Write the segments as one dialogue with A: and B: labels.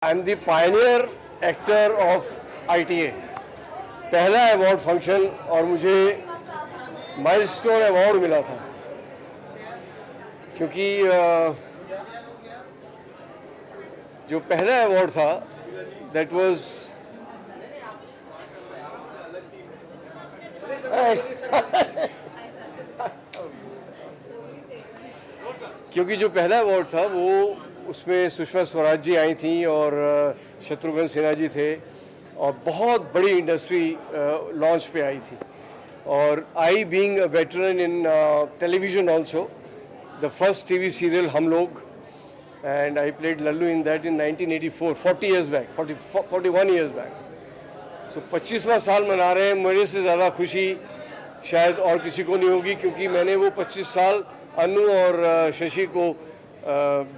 A: I am the Pioneer actor of ITA। पहला award function और मुझे माइलस्टोन अवार्ड मिला था क्योंकि जो पहला अवार्ड था दैट वाज क्योंकि जो पहला अवार्ड था वो उसमें सुषमा स्वराज जी आई थी और शत्रुघ्न सिन्हा जी थे और बहुत बड़ी इंडस्ट्री लॉन्च पे आई थी। और I being a veteran in television also, the first TV serial हम लोग, and I played Lallu in that in 1984, 40 years back, 41 years back। सो 25वां साल मना रहे हैं। मेरे से ज़्यादा खुशी शायद और किसी को नहीं होगी क्योंकि मैंने वो 25 साल अनु और शशि को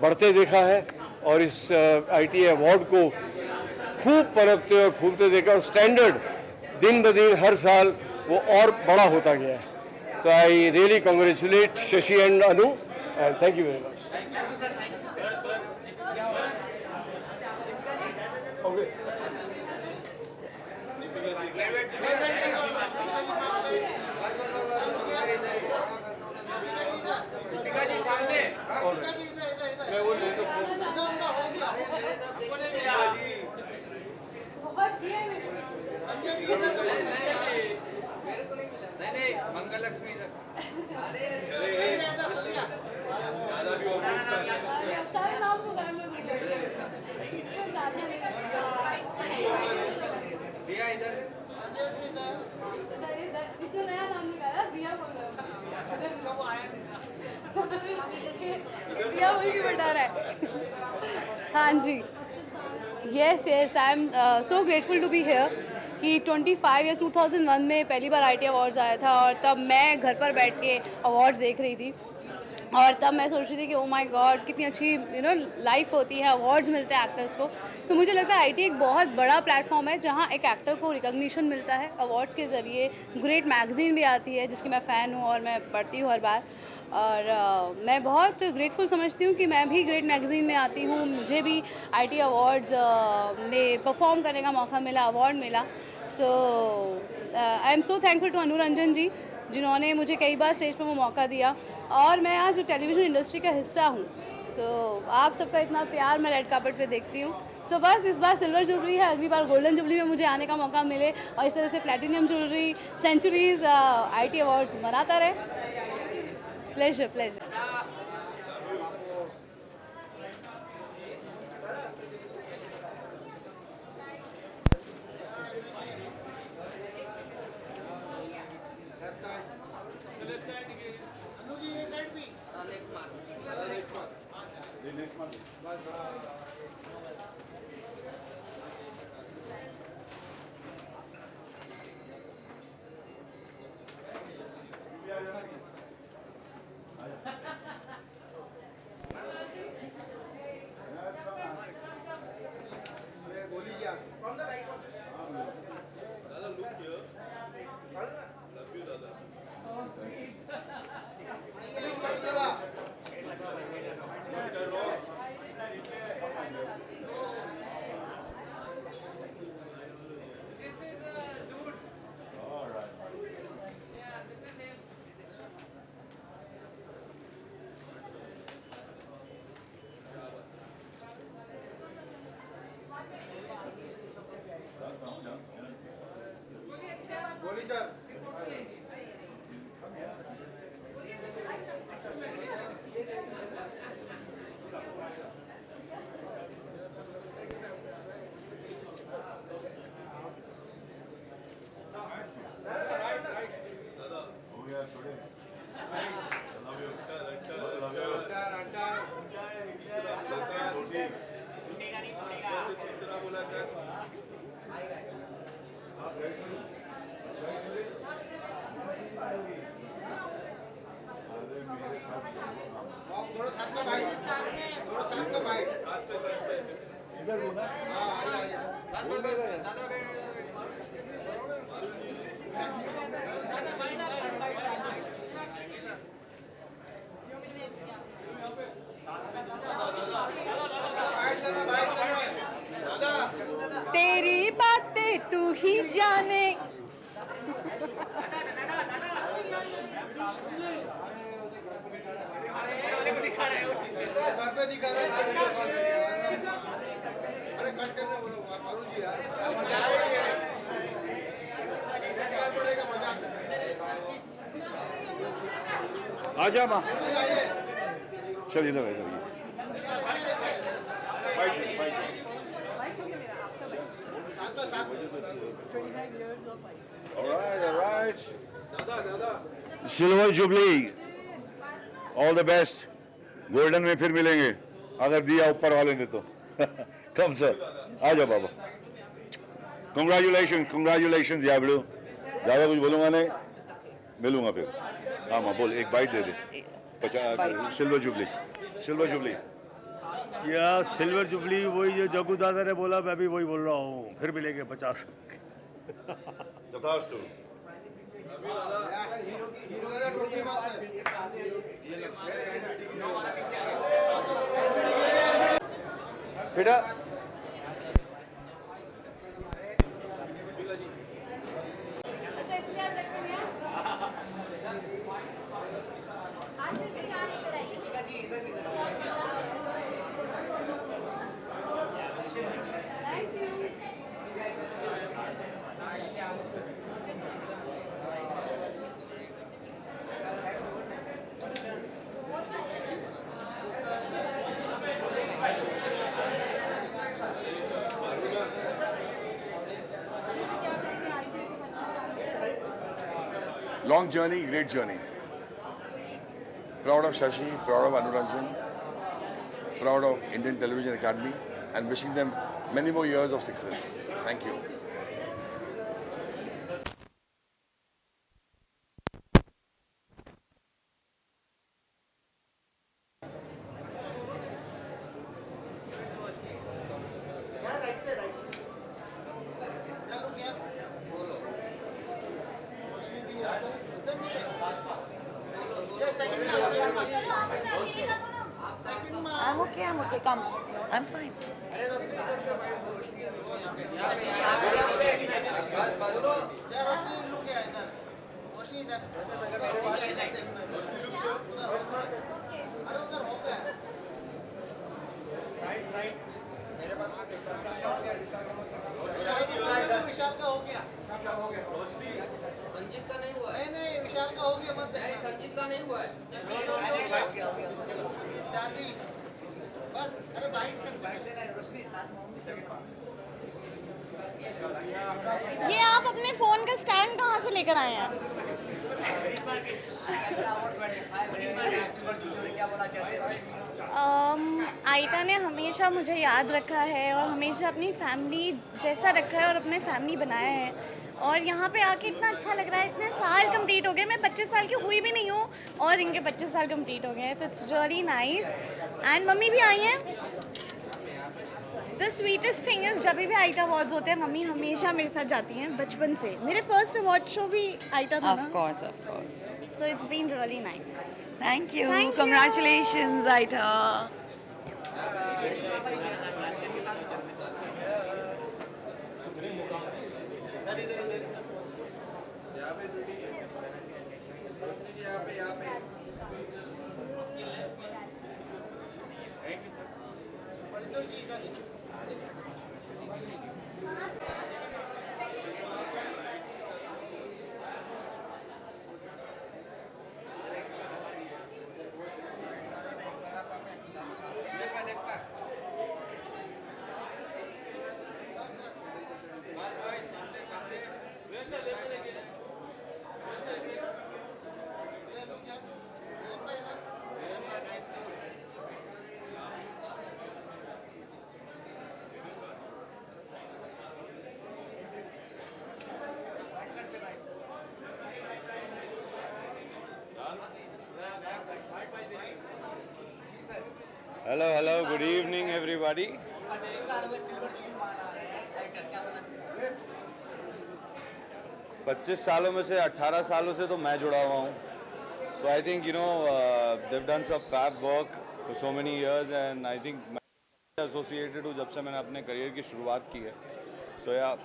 A: बढ़ते देखा है और इस ITA अवार्ड को खूब पनपते और फूलते देखा और स्टैंडर्ड दिन ब दिन हर साल वो और बड़ा होता गया है। तो I really congratulate Shashi and Anu and thank you very much.
B: नहीं मंगल लक्ष्मी दिया इधर
C: इसने नया नाम निकाला दिया बोल रहा दिया बोल के बैठा रहा है। हाँ जी, yes yes, I am so grateful to be here कि 25 ईयर्स 2001 में पहली बार ITA अवार्ड्स आया था और तब मैं घर पर बैठ के अवार्ड्स देख रही थी और तब मैं सोच रही थी कि ओ माय गॉड कितनी अच्छी लाइफ होती है, अवार्ड्स मिलते हैं एक्टर्स को। तो मुझे लगता है ITA एक बहुत बड़ा प्लेटफॉर्म है जहां एक एक्टर को रिकॉग्निशन मिलता है अवार्ड्स के ज़रिए। ग्रेट मैगज़ीन भी आती है जिसकी मैं फ़ैन हूं और मैं पढ़ती हूँ हर बार और मैं बहुत ग्रेटफुल समझती हूँ कि मैं भी ग्रेट मैगज़ीन में आती हूँ, मुझे भी ITA अवार्ड्स में परफॉर्म करने का मौका मिला, अवार्ड मिला। So I am so thankful to Anu Ranjan ji जिन्होंने मुझे कई बार स्टेज पर वो मौका दिया और मैं आज टेलीविज़न इंडस्ट्री का हिस्सा हूँ। सो आप सबका इतना प्यार मैं रेड कार्पेट पे देखती हूँ। सो बस इस बार सिल्वर जुबली है, अगली बार गोल्डन जुबली में मुझे आने का मौका मिले और इस तरह से platinum jubilee centuries ITA awards मनाता रहे। Pleasure pleasure.
B: बोली सर दोनों साथ में भाई, दोनों साथ में भाई, इधर बोला। हाँ आइए आइए। दादा बैठ घर पे दिखा रहा है वीडियो कॉल पे यार। अरे कट करने बोलो मारू जी यार मजाक पड़ेगा मजाक
D: आजा माँ चल इधर इधर
B: साथ में
D: all right
B: दादा
D: silver jubilee all the best golden में फिर मिलेंगे अगर दिया ऊपर वाले ने तो कम सर आ जाओ बाबा कंग्रेचुलेशन याबड़ू ज़्यादा कुछ बोलूँगा नहीं मिलूंगा फिर हाँ माँ बोल एक बाइट दे दे 50 सिल्वर जुबली
E: या सिल्वर जुबली वही जो जग्गू दादा ने बोला मैं भी वही बोल रहा हूँ फिर मिलेंगे 50
D: तथास्तु
B: हीरो का टोपी मस्त
A: बेटा
C: अच्छा इसलिए आज रख लिया आज फिर भी गाने कराइए thank you
F: Long journey, great journey. Proud of Shashi, proud of Anuranjan, proud of Indian Television Academy, and wishing them many more years of success. Thank you.
G: I'm okay, come. I'm fine.
B: विशाल का हो गया संजीत का नहीं हुआ नहीं विशाल का हो गया मत नहीं संजीत का नहीं हुआ है शादी बस अरे बाइट देना है रोशनी साथ में
G: ये आप अपने फोन का स्टैंड कहाँ से लेकर आए हैं? आयटा ने हमेशा मुझे याद रखा है और हमेशा अपनी फैमिली जैसा रखा है और अपने फैमिली बनाया है और यहाँ पे आके इतना अच्छा लग रहा है। इतने साल कंप्लीट हो गए, मैं 25 साल की हुई भी नहीं हूँ और इनके 25 साल कंप्लीट हो गए हैं, तो it's really nice. And mummy भी आई हैं। द स्वीटेस्ट थिंग इज़ जब भी आइटा अवार्ड्स होते हैं मम्मी हमेशा मेरे साथ जाती हैं बचपन से। मेरे फर्स्ट अवार्ड शो भी आइटा था ना।
H: Of course.
G: So it's been really nice.
H: Thank you.
G: Thank you.
H: Congratulations, Aita.
I: Hello, good evening everybody. 25 सालों में से 18 सालों से तो मैं जुड़ा हुआ हूँ. So I think they've done some fab work for so many years and I think मैं associated हूँ जब से मैंने अपने करियर की शुरुआत की है. So yeah,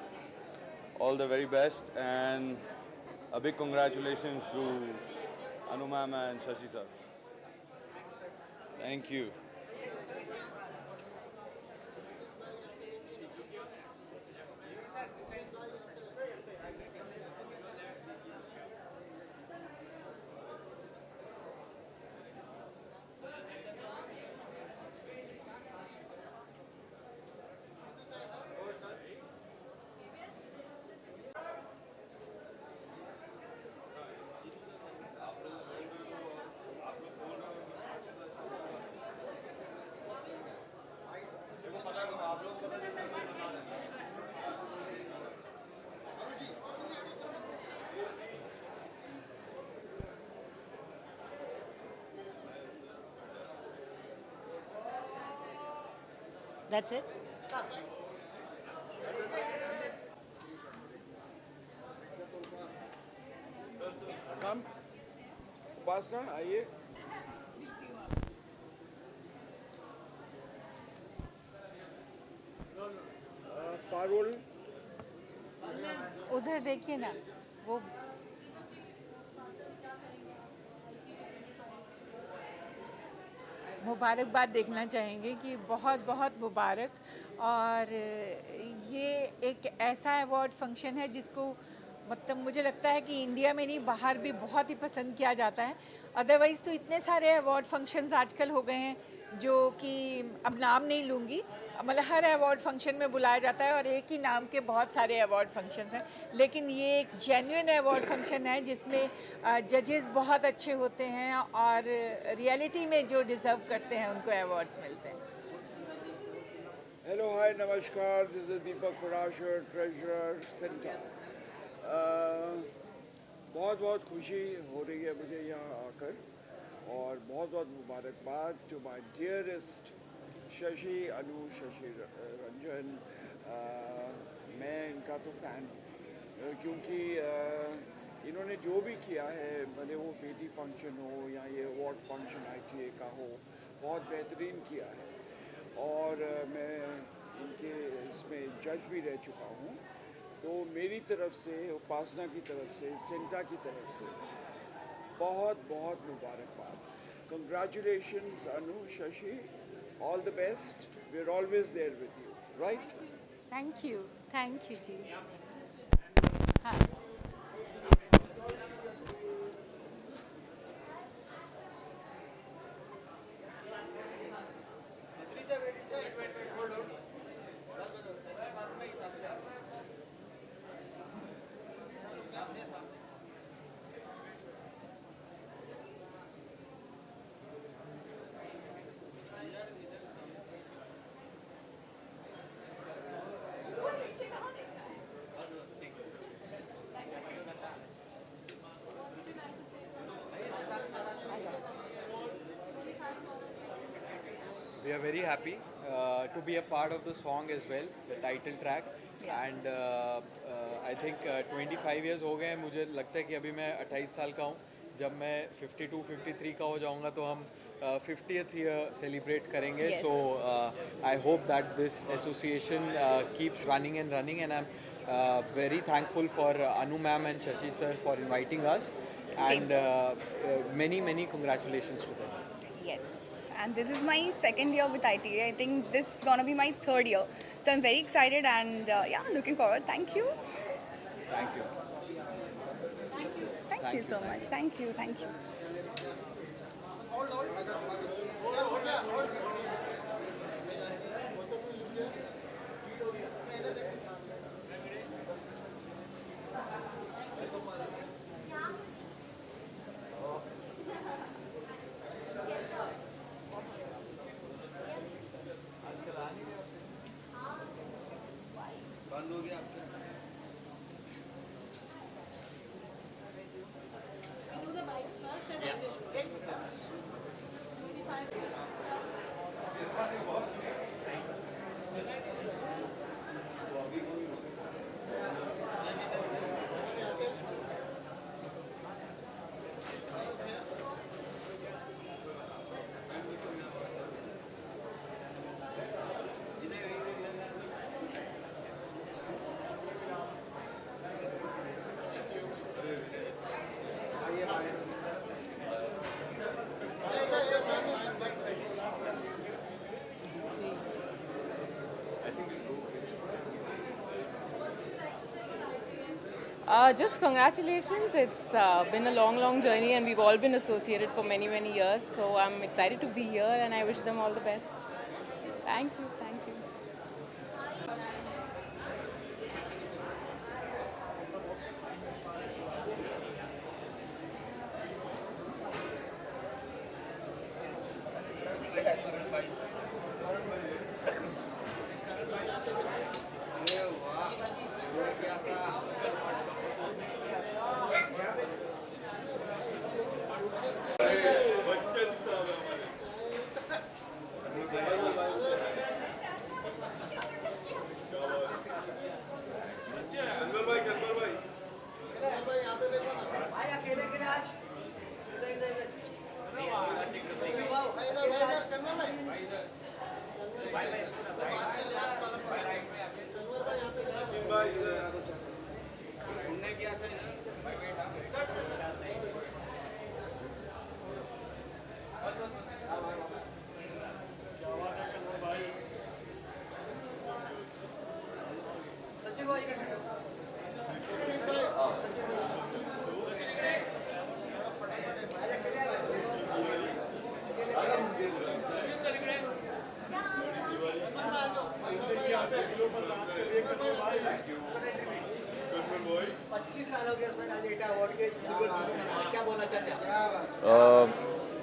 I: all the very best, and a big congratulations to Anu ma'am and Shashi sir. Thank you.
H: That's it?
B: कम उपासना आइए पारुल
H: उधर देखिए ना वो मुबारकबाद देखना चाहेंगे कि बहुत बहुत मुबारक। और ये एक ऐसा अवार्ड फंक्शन है जिसको मतलब मुझे लगता है कि इंडिया में नहीं बाहर भी बहुत ही पसंद किया जाता है। अदरवाइज़ तो इतने सारे अवार्ड फंक्शंस आजकल हो गए हैं जो कि अब नाम नहीं लूँगी, मतलब हर अवार्ड फंक्शन में बुलाया जाता है और एक ही नाम के बहुत सारे अवार्ड फंक्शंस हैं, लेकिन ये एक जेन्युइन अवार्ड फंक्शन है जिसमें जजेस बहुत अच्छे होते हैं और रियलिटी में जो डिज़र्व करते हैं उनको अवार्ड्स मिलते हैं।
B: हेलो हाय नमस्कार, this is Deepak Parashar, treasurer centre. बहुत बहुत खुशी हो रही है मुझे यहाँ आकर और बहुत बहुत मुबारकबाद टू माय डियरेस्ट शशि अनु शशि रंजन। मैं इनका तो फ़ैन हूँ क्योंकि इन्होंने जो भी किया है, भले वो बेटी फंक्शन हो या ये अवार्ड फंक्शन ITA का हो, बहुत बेहतरीन किया है। और मैं इनके इसमें जज भी रह चुका हूँ, तो मेरी तरफ से, उपासना की तरफ से, सेंटा की तरफ से बहुत बहुत मुबारकबाद। Congratulations Anu, Shashi, all the best. We are always there with you, right?
H: Thank you ji. हाँ
J: We are very happy to be a part of the song as well, the title track. And I think 25 years हो गए हैं। मुझे लगता है कि अभी मैं 28 साल का हूँ। जब मैं 52, 53 का हो जाऊँगा तो हम 50th year celebrate करेंगे.
H: Yes.
J: So I hope that this association keeps running and running, and I'm very thankful for Anu ma'am and Shashi sir for inviting us. And many congratulations to them.
G: Yes, and this is my second year with ITA. I think this is gonna be my third year. So I'm very excited and yeah, looking forward. Thank you.
J: Thank you.
G: Thank you so much. Thank you.
K: Just congratulations. It's been a long, long journey, and we've all been associated for many, many years. So I'm excited to be here, and I wish them all the best. Thank you. Thank you.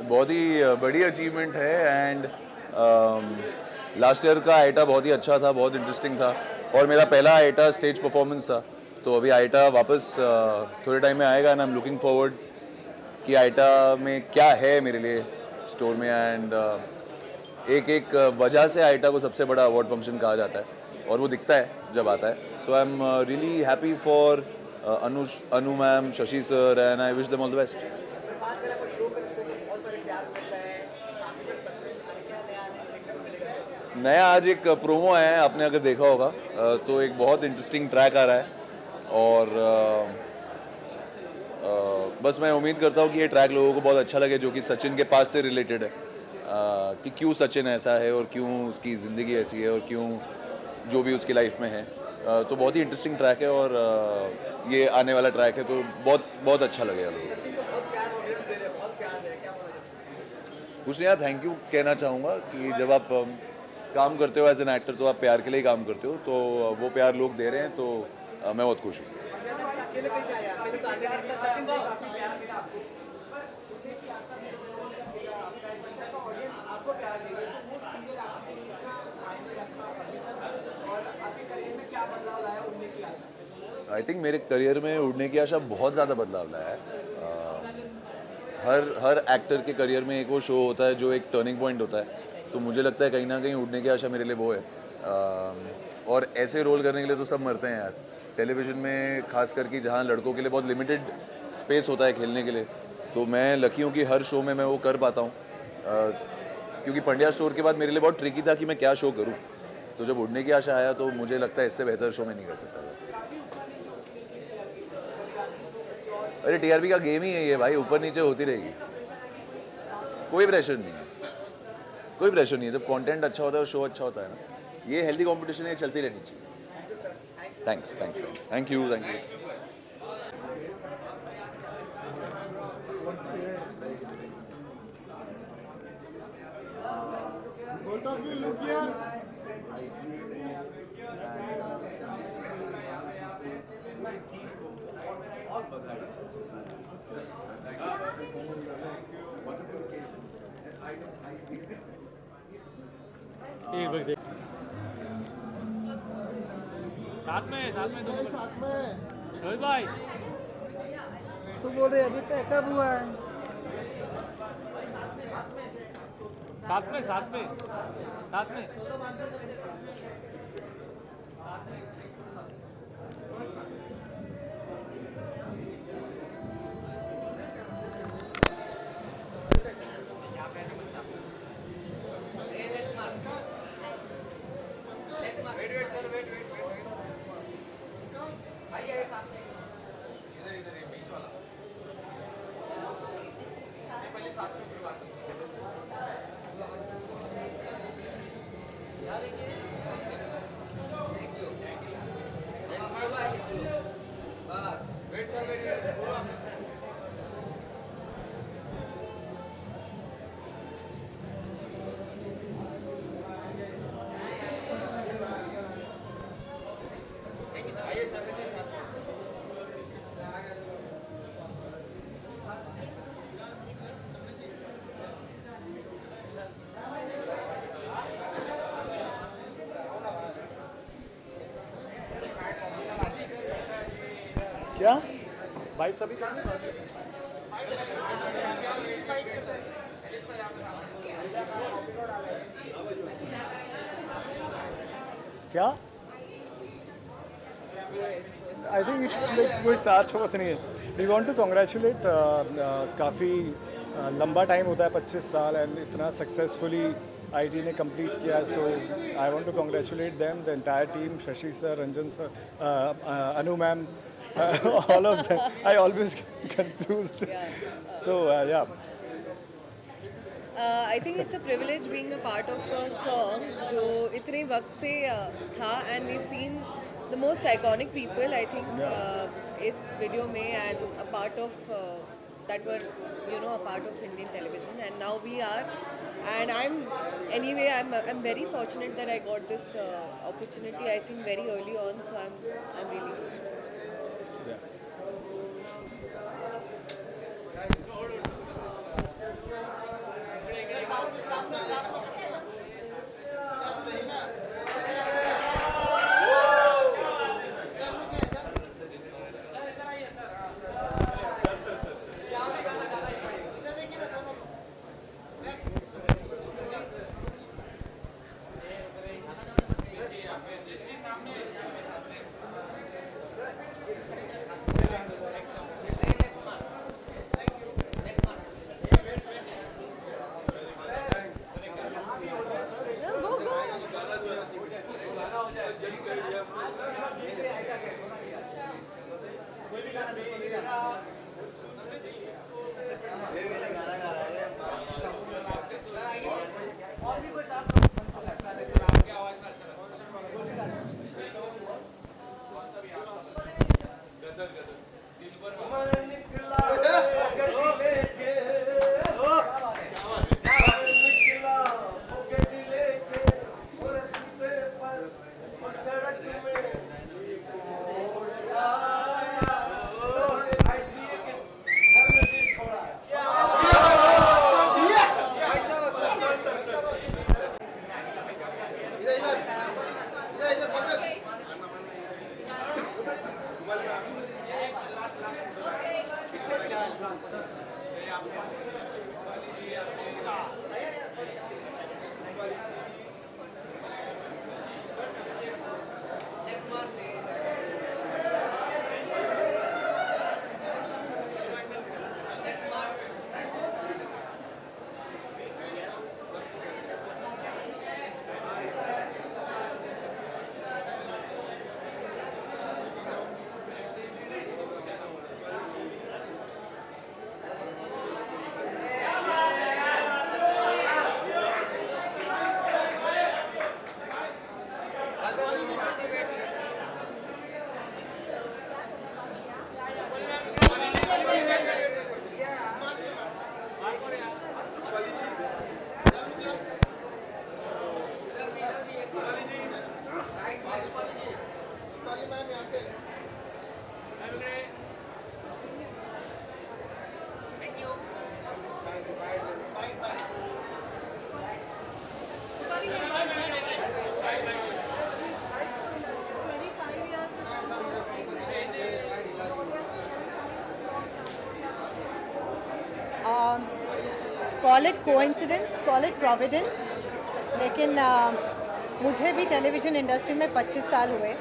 I: बहुत ही बड़ी achievement है and last year का आईटा बहुत ही अच्छा था, बहुत interesting था और मेरा पहला आईटा स्टेज परफॉर्मेंस था। तो अभी आईटा वापस थोड़े टाइम में आएगा and I am looking forward कि आईटा में क्या है मेरे लिए स्टोर में एंड एक वजह से आईटा को सबसे बड़ा अवार्ड फंक्शन कहा जाता है और वो दिखता है जब आता है। So I am really happy for Anu ma'am, Shashi sir and I wish them all the best. नया आज एक प्रोमो है, आपने अगर देखा होगा तो एक बहुत इंटरेस्टिंग ट्रैक आ रहा है और बस मैं उम्मीद करता हूँ कि ये ट्रैक लोगों को बहुत अच्छा लगे, जो कि सचिन के पास से रिलेटेड है कि क्यों सचिन ऐसा है और क्यों उसकी ज़िंदगी ऐसी है और क्यों जो भी उसकी लाइफ में है। तो बहुत ही इंटरेस्टिंग ट्रैक है और ये आने वाला ट्रैक है तो बहुत बहुत अच्छा लगेगा लोगों को। कुछ नहीं यार, थैंक यू कहना चाहूँगा कि जब आप काम करते हो एज एन एक्टर तो आप प्यार के लिए ही काम करते हो, तो वो प्यार लोग दे रहे हैं तो मैं बहुत खुश हूँ। आई थिंक मेरे करियर में उड़ने की आशा बहुत ज़्यादा बदलाव लाया है। हर एक्टर के करियर में एक वो शो होता है जो एक टर्निंग पॉइंट होता है, तो मुझे लगता है कहीं ना कहीं उड़ने की आशा मेरे लिए वो है। और ऐसे रोल करने के लिए तो सब मरते हैं यार, टेलीविज़न में खास करके जहाँ लड़कों के लिए बहुत लिमिटेड स्पेस होता है खेलने के लिए, तो मैं लकी हूँ कि हर शो में मैं वो कर पाता हूँ। क्योंकि पंड्या स्टोर के बाद मेरे लिए बहुत ट्रिकी था कि मैं क्या शो करूँ, तो जब उड़ने की आशा आया तो मुझे लगता है इससे बेहतर शो मैं नहीं कर सकता था। अरे टीआरपी का गेम ही है ये भाई, ऊपर नीचे होती रहेगी, कोई प्रेशर नहीं है, कोई प्रेशर नहीं है। जब कंटेंट अच्छा होता है और शो अच्छा होता है ना, ये हेल्दी कंपटीशन है, चलती रहनी चाहिए। Thanks thanks thanks thank you thank you.
L: साथ में दोनों साथ में रोहित भाई
M: तू बोल रहे अभी तक कब हुआ है?
L: साथ में
N: क्या बाइट्स अभी करनी क्या आई थिंक इट्स लाइक कोई साथ होता नहीं है. वी वांट टू कॉन्ग्रेचुलेट काफ़ी लंबा टाइम होता है 25 साल एंड इतना सक्सेसफुली आईटी ने कंप्लीट किया. So I want to congratulate them the entire team, Shashi sir, Ranjan sir, Anu ma'am, all of them. I always get confused. So yeah.
K: I think it's a privilege being a part of a song जो इतने वक्त से था, and we've seen the most iconic people I think इस video में, and a part of that were a part of Indian television, and now we are, and I'm very fortunate that I got this opportunity I think very early on, so I'm really
O: call it coincidence, call it providence, लेकिन मुझे भी television industry में 25 साल हुए.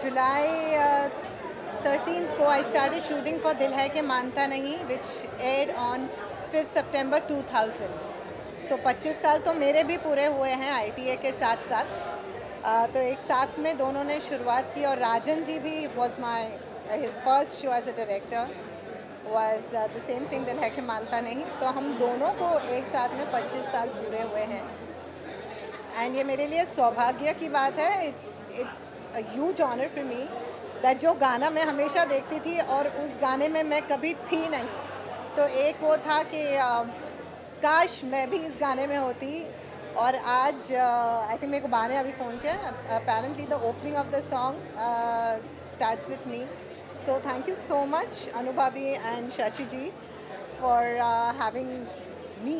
O: जुलाई 13th को I started shooting for दिल है कि मानता नहीं, विच एयर्ड ऑन 5 सितंबर 2000. सो 25 साल तो मेरे भी पूरे हुए हैं ITA के साथ साथ. तो एक साथ में दोनों ने शुरुआत की, और राजन जी भी was my his first show as a director was the same thing, दिल है कि मानता नहीं. तो हम दोनों को एक साथ में 25 साल पूरे हुए हैं, एंड ये मेरे लिए सौभाग्य की बात है. It's a huge honour for me that जो गाना मैं हमेशा देखती थी और उस गाने में मैं कभी थी नहीं, तो एक वो था कि काश मैं भी इस गाने में होती. और आज आई थिंक मेरे को बाने अभी फ़ोन किया, apparently the opening of the song starts with me. So thank you so much, Anubhabi and Shashi ji, for having me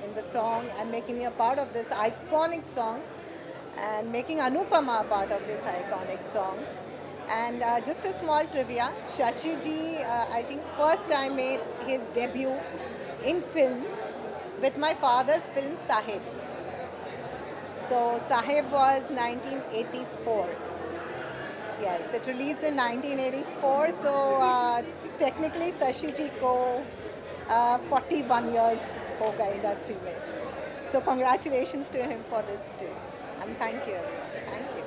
O: in the song and making me a part of this iconic song, and making Anupama a part of this iconic song. And just a small trivia, Shashi ji, I think first time made his debut in films with my father's film Sahib. So Sahib was 1984. Yes, it released in 1984. So technically Shashi ji ko 41 years ho gaye industry mein. So congratulations to him for this too. And thank you. Thank you.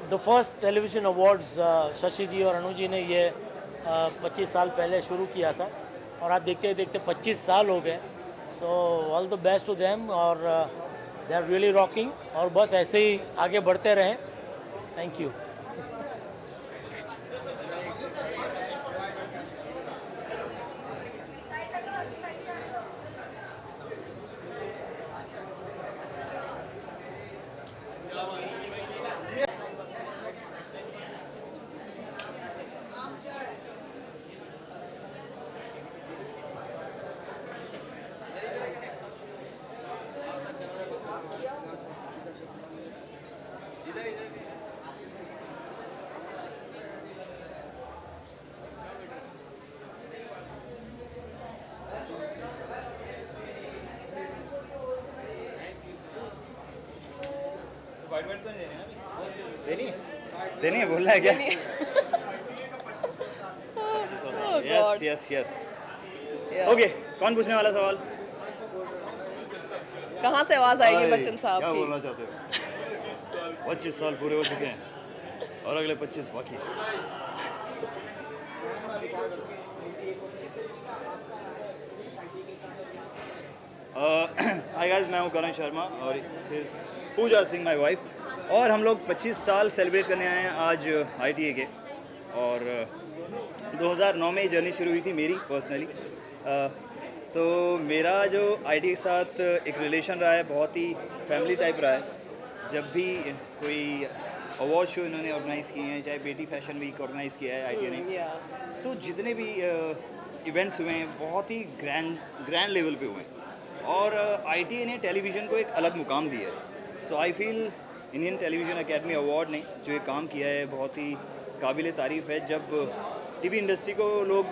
L: The first television awards Shashi ji और अनु जी ने ये 25 साल पहले शुरू किया था और आप देखते देखते 25 साल हो गए. So all the best to them और दे आर रियली रॉकिंग और बस ऐसे ही आगे बढ़ते रहें. Thank you.
P: देनी है बोलना है क्या? Yes yes yes. ओके, कौन पूछने वाला सवाल?
K: कहाँ से आवाज आएगी बच्चन साहब
P: क्या
K: की?
P: बोलना चाहते हो? 25 साल पूरे हो चुके हैं और अगले 25 बाकी. हाय गाइस, मैं हूँ करण शर्मा और पूजा सिंह माय वाइफ और हम लोग 25 साल सेलिब्रेट करने आए हैं आज ITA के. और 2009 में जर्नी शुरू हुई थी मेरी पर्सनली. तो मेरा जो ITA के साथ एक रिलेशन रहा है बहुत ही फैमिली टाइप रहा है. जब भी कोई अवार्ड शो इन्होंने ऑर्गेनाइज़ किए हैं, चाहे बेटी फैशन वीक ऑर्गेनाइज़ किया है ITA ने, सो जितने भी इवेंट्स हुए हैं बहुत ही ग्रैंड लेवल पे हुए हैं और ITA ने टेलीविज़न को एक अलग मुकाम दिया है. So I feel Indian television academy award ने जो ये काम किया है बहुत ही काबिल तारीफ़ है. जब टीवी इंडस्ट्री को लोग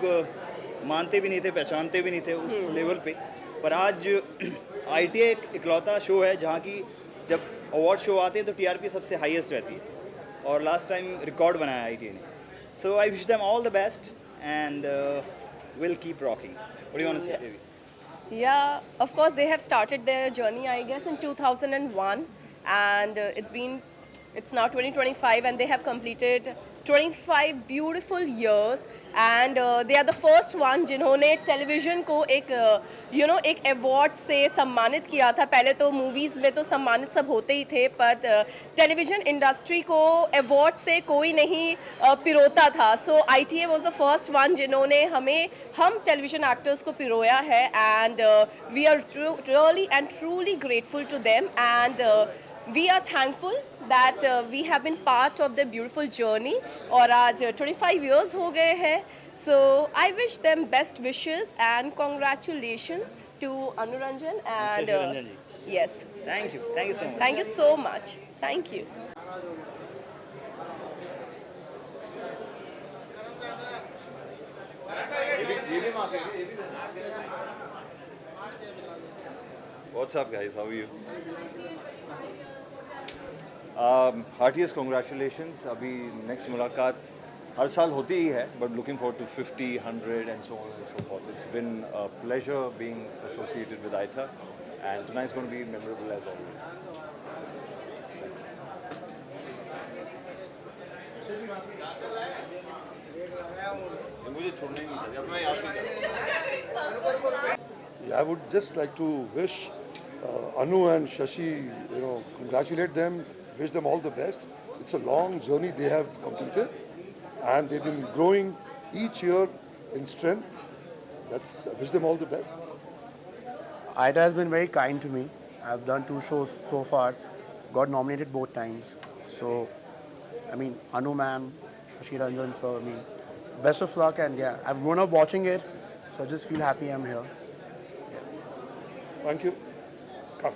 P: मानते भी नहीं थे, पहचानते भी नहीं थे उस लेवल पे, पर आज ITA एक इकलौता शो है जहाँ की जब अवार्ड शो आते हैं तो TRP सबसे हाईएस्ट रहती है और लास्ट टाइम रिकॉर्ड बनाया ITA ने. So I wish them all the best and will keep rocking. What do you want to say baby?
K: Yeah, of course they have started their journey I guess in 2001 and it's now 2025 and they have completed 25 beautiful years and they are the first one जिन्होंने television को एक एक award से सम्मानित किया था. पहले तो मूवीज़ में तो सम्मानित सब होते ही थे पर टेलीविज़न इंडस्ट्री को अवार्ड से कोई नहीं पिरोता था. सो ITA was the first one जिन्होंने हम टेलीविज़न एक्टर्स को पिरोया है and we are really and truly grateful to them and we are thankful that we have been part of their beautiful journey और आज 25 years हो गए हैं. So I wish them best wishes and congratulations to Anuranjan and yes.
P: Thank you so much.
K: Thank you so much. Thank you.
D: What's up, guys? How are you? Heartiest congratulations. अभी next मुलाकात हर साल होती ही है, but looking forward to 50, 100 and so on and so forth. It's been a pleasure being associated with ITA and tonight's going to be memorable as always. मुझे छोड़ना ही नहीं चाहिए, अब मैं यहाँ से
Q: I would just like to wish Anu and Shashi, congratulate them, wish them all the best. It's a long journey they have completed, and they've been growing each year in strength. I wish them all the best.
R: ITA has been very kind to me. I've done 2 shows so far. got nominated both times. So, I mean, Anu ma'am, Shashi Ranjan sir, I mean, best of luck. And yeah, I've grown up watching it, so I just feel happy I'm here.
Q: Thank you. Come.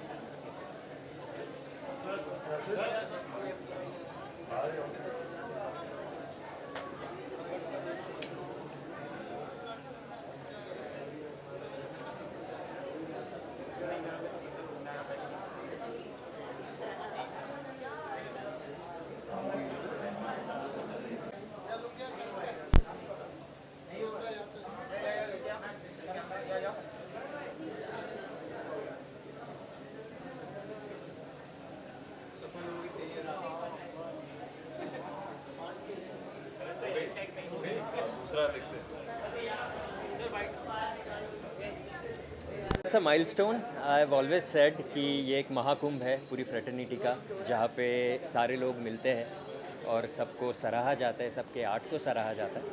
S: It's a milestone. I've always said कि ये एक महाकुंभ है पूरी fraternity का, जहाँ पे सारे लोग मिलते हैं और सबको सराहा जाता है, सबके आर्ट को सराहा जाता है.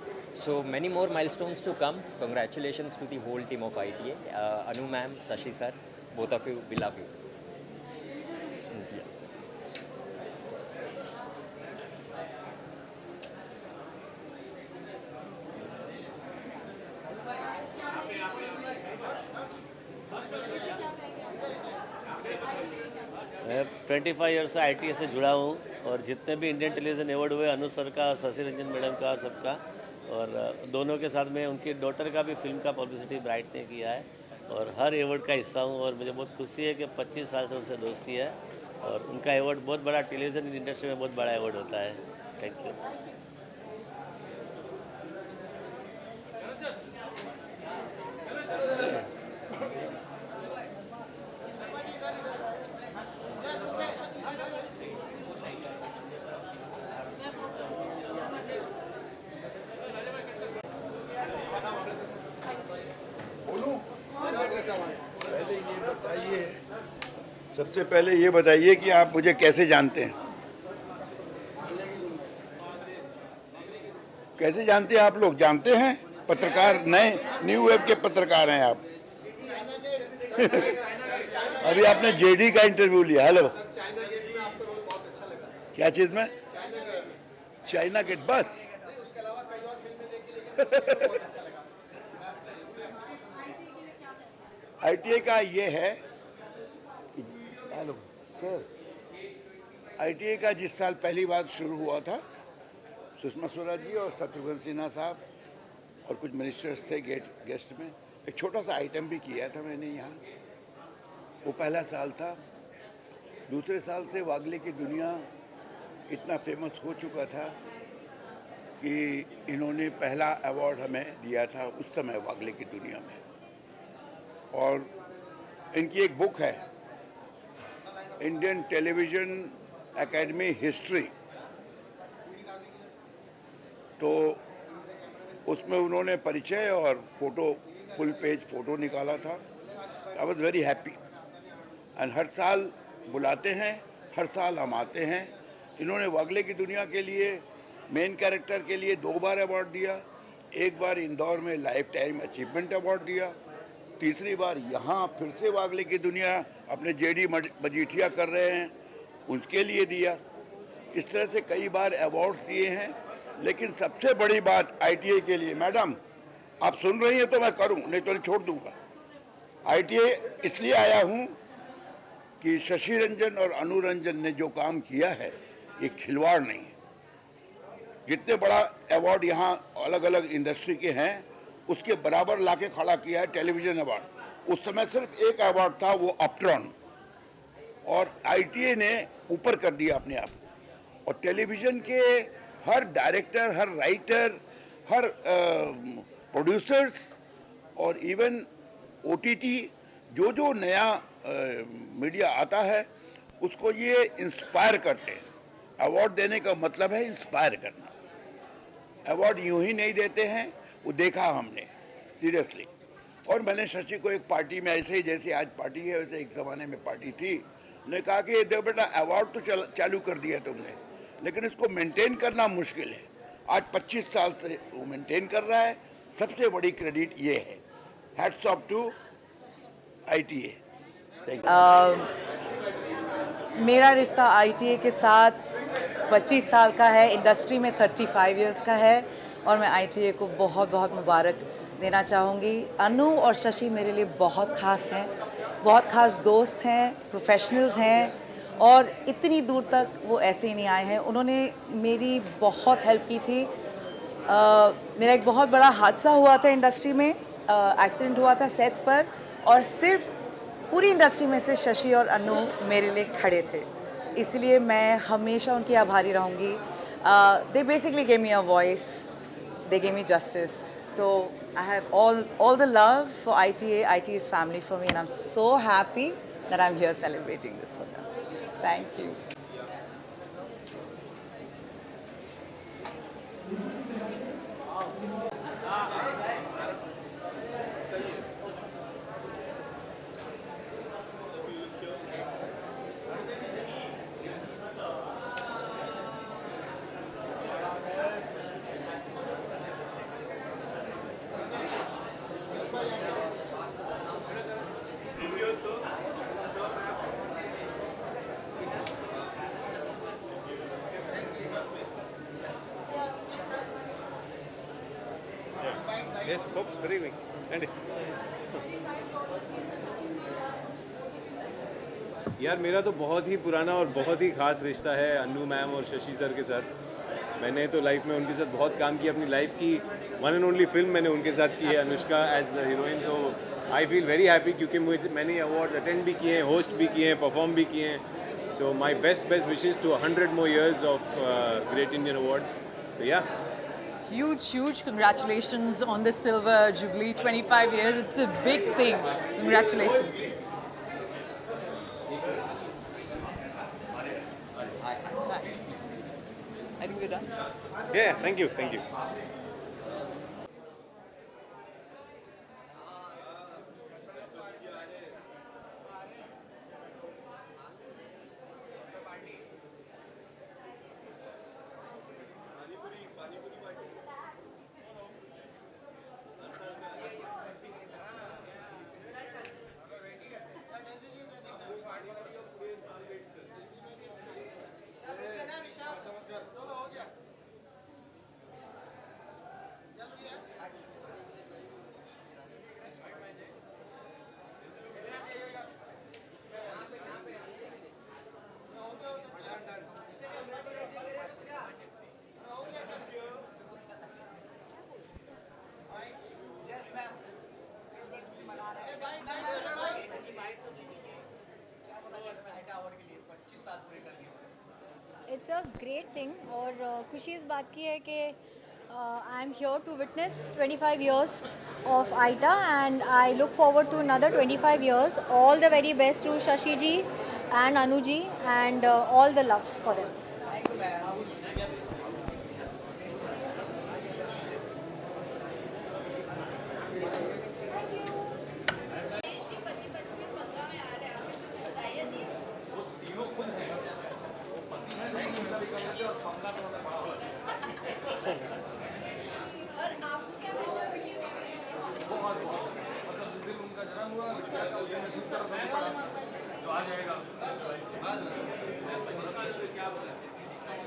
S: So many more milestones to come. Congratulations to the whole team of ITA. Anu ma'am, Shashi sir, both of you, we love you.
T: मैं 25 ईयर से ITA से जुड़ा हूँ और जितने भी इंडियन टेलीविज़न अवार्ड हुए अनु सर का, शशि रंजन मैडम का, सबका, और दोनों के साथ में उनकी डॉटर का भी फिल्म का पब्लिसिटी ब्राइट ने किया है और हर अवार्ड का हिस्सा हूँ और मुझे बहुत खुशी है कि 25 साल से उनसे दोस्ती है और उनका अवार्ड बहुत बड़ा टेलीविज़न इंडस्ट्री में बहुत बड़ा अवार्ड होता है. Thank you.
U: सबसे पहले ये बताइए कि आप मुझे कैसे जानते हैं? कैसे जानते हैं आप लोग? जानते हैं? पत्रकार, नए न्यू वेब के पत्रकार हैं आप. अभी आपने जेडी का इंटरव्यू लिया. हेलो, क्या चीज में? China gate. बस ITA का ये है. हेलो सर, ITA का जिस साल पहली बार शुरू हुआ था, सुषमा स्वराज जी और शत्रुघ्न सिन्हा साहब और कुछ मिनिस्टर्स थे गेस्ट में. एक छोटा सा आइटम भी किया था मैंने यहाँ. वो पहला साल था. दूसरे साल से वागले की दुनिया इतना फेमस हो चुका था कि इन्होंने पहला अवार्ड हमें दिया था उस समय वागले की दुनिया में. और इनकी एक बुक है, इंडियन टेलीविज़न एकेडमी हिस्ट्री. तो उसमें उन्होंने परिचय और फोटो, फुल पेज फोटो निकाला था. I was very happy. And हर साल बुलाते हैं, हर साल हम आते हैं. इन्होंने वागले की दुनिया के लिए मेन कैरेक्टर के लिए 2 बार अवार्ड दिया. एक बार इंदौर में लाइफ टाइम अचीवमेंट अवार्ड दिया. तीसरी बार यहाँ फिर से वागले की दुनिया अपने जेडी मजीठिया कर रहे हैं, उनके लिए दिया. इस तरह से कई बार अवार्ड्स दिए हैं. लेकिन सबसे बड़ी बात ITA के लिए, मैडम आप सुन रही हैं तो मैं करूं, नहीं तो नहीं छोड़ दूंगा. ITA इसलिए आया हूं कि शशि रंजन और अनु रंजन ने जो काम किया है ये खिलवाड़ नहीं है. जितने बड़ा अवार्ड यहाँ अलग अलग इंडस्ट्री के हैं उसके बराबर लाके खड़ा किया है टेलीविज़न अवार्ड. उस समय सिर्फ एक अवार्ड था, वो अपट्रॉन, और ITA ने ऊपर कर दिया अपने आप. और टेलीविज़न के हर डायरेक्टर, हर राइटर, हर प्रोड्यूसर्स और इवन OTT जो नया मीडिया आता है उसको ये इंस्पायर करते हैं. अवार्ड देने का मतलब है इंस्पायर करना. अवार्ड यूं ही नहीं देते हैं, वो देखा हमने सीरियसली. और मैंने शशि को एक पार्टी में, ऐसे ही जैसे आज पार्टी है वैसे एक ज़माने में पार्टी थी, ने कहा कि देखो बेटा अवार्ड तो चालू कर दिया तुमने, लेकिन इसको मेंटेन करना मुश्किल है. आज 25 साल से वो मेंटेन कर रहा है. सबसे बड़ी क्रेडिट ये है. Hats off to ITA.
E: मेरा रिश्ता आईटीए के साथ 25 साल का है, इंडस्ट्री में 35 इयर्स का है और मैं आईटीए को बहुत बहुत मुबारक देना चाहूँगी। अनु और शशि मेरे लिए बहुत ख़ास हैं, बहुत ख़ास दोस्त हैं, प्रोफेशनल्स हैं और इतनी दूर तक वो ऐसे ही नहीं आए हैं। उन्होंने मेरी बहुत हेल्प की थी। मेरा एक बहुत बड़ा हादसा हुआ था इंडस्ट्री में, एक्सीडेंट हुआ था सेट्स पर और सिर्फ पूरी इंडस्ट्री में से शशि और अनु मेरे लिए खड़े थे, इसलिए मैं हमेशा उनकी आभारी रहूँगी। They basically gave me a voice, they gave me justice, so I have all the love for ITA. ITA is family for me and I'm so happy that I'm here celebrating this for them. Thank you.
V: Yes, folks, very good. And यार मेरा तो बहुत ही पुराना और बहुत ही ख़ास रिश्ता है अन्नू मैम और शशि सर के साथ। मैंने तो लाइफ में उनके साथ बहुत काम किया, अपनी लाइफ की वन एंड ओनली फिल्म मैंने उनके साथ की है, अनुष्का एज द हीरोइन। तो आई फील वेरी हैप्पी क्योंकि मैंने अवार्ड अटेंड भी किए हैं, होस्ट भी किए हैं, परफॉर्म भी किए हैं। So my best wishes to 100 more years of Great Indian Awards. So yeah.
W: Huge congratulations on the Silver Jubilee, 25 years. It's a big thing. Congratulations. I think we're done.
V: Yeah, thank you.
X: It's a great thing और खुशी इस बात की है कि I am here to witness 25 years of ITA and I look forward to another 25 years. All the very best to Shashi ji and Anu ji and all the love for them.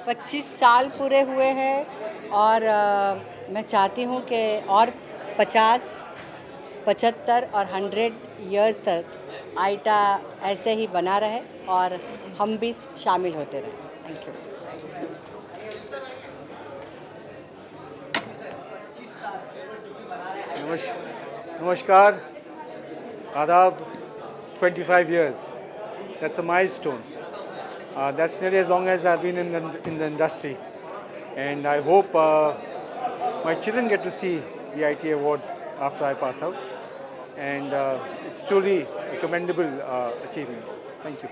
Y: पच्चीस साल पूरे हुए हैं और मैं चाहती हूँ कि और 50, 75 और 100 ईयर्स तक आइटा ऐसे ही बना रहे और हम भी शामिल होते रहें. Thank you.
Z: Namaskar, Adab, 25 years. That's a milestone. That's nearly as long as I've been in the industry. And I hope my children get to see the ITA Awards after I pass out. And it's truly a commendable achievement. Thank you.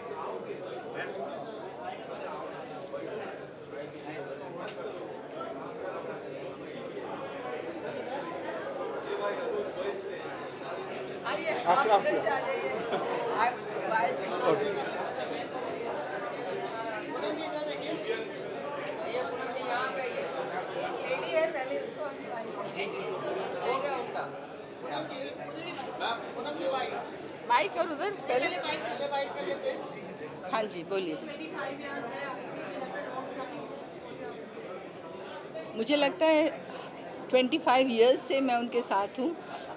W: Mic और उधर पहले
A: हाँ जी बोलिए। मुझे लगता है 25 years से मैं उनके साथ हूँ,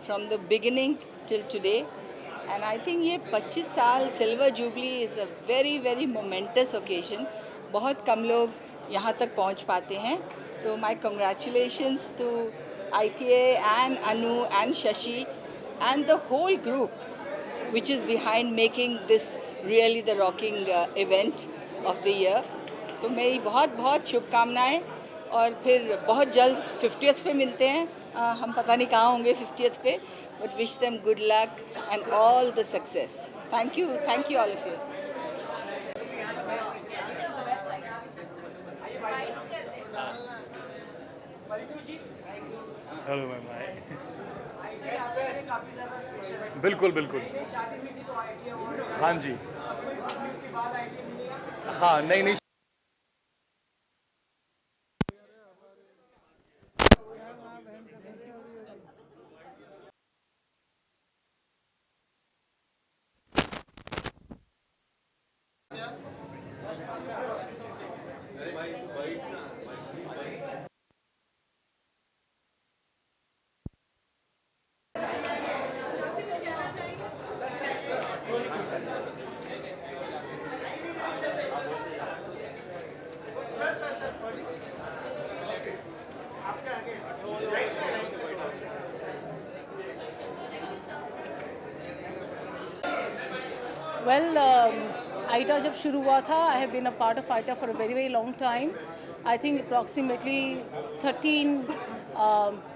A: from the beginning till today, and I think ये 25 साल silver jubilee is a very very momentous occasion. बहुत कम लोग यहाँ तक पहुँच पाते हैं, तो my congratulations to ITA and Anu and Shashi and the whole group which is behind making this really the rocking event of the year. तो मेरी बहुत बहुत शुभकामनाएं, और फिर बहुत जल्द 50th पे मिलते हैं। हम पता नहीं कहाँ होंगे 50th पे, but wish them good luck and all the success. Thank you all of you.
B: Hello ma'am. बिल्कुल बिल्कुल। हाँ जी। हाँ नहीं नहीं।
C: Well, ITA जब शुरू हुआ था, I have been a part of ITA for a very very long time. I think approximately 13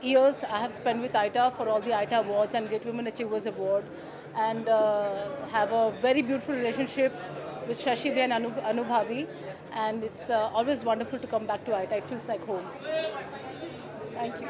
C: years I have spent with ITA for all the ITA awards and Great Women Achievers Award, and have a very beautiful relationship with Shashi Bhai and Anu Bhabi, and it's always wonderful to come back to ITA. It feels like home. Thank you.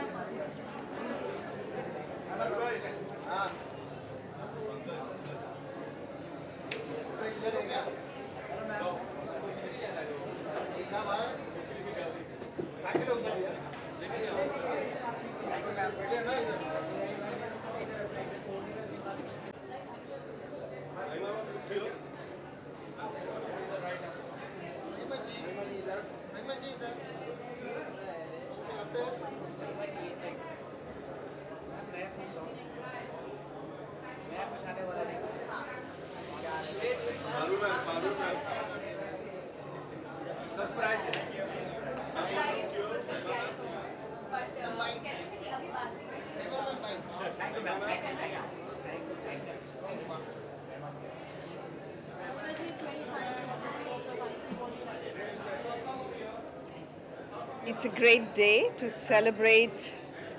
A: It's a great day to celebrate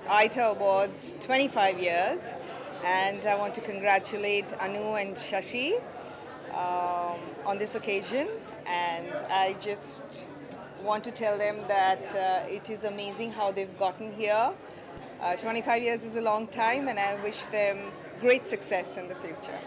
A: ITA Awards 25 years, and I want to congratulate Anu and Shashi on this occasion, and I just want to tell them that it is amazing how they've gotten here. 25 years is a long time, and I wish them great success in the future.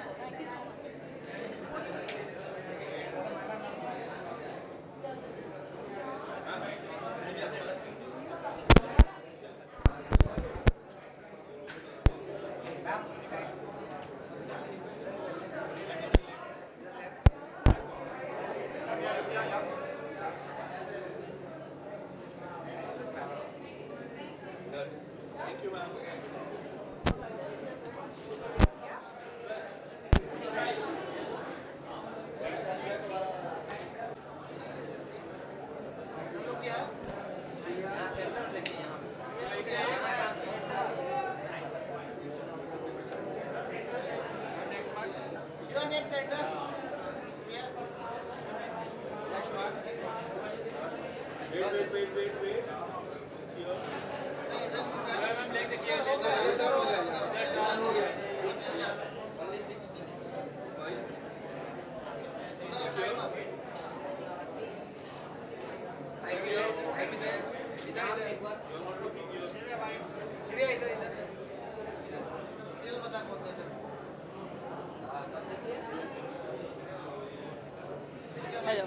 C: Hello.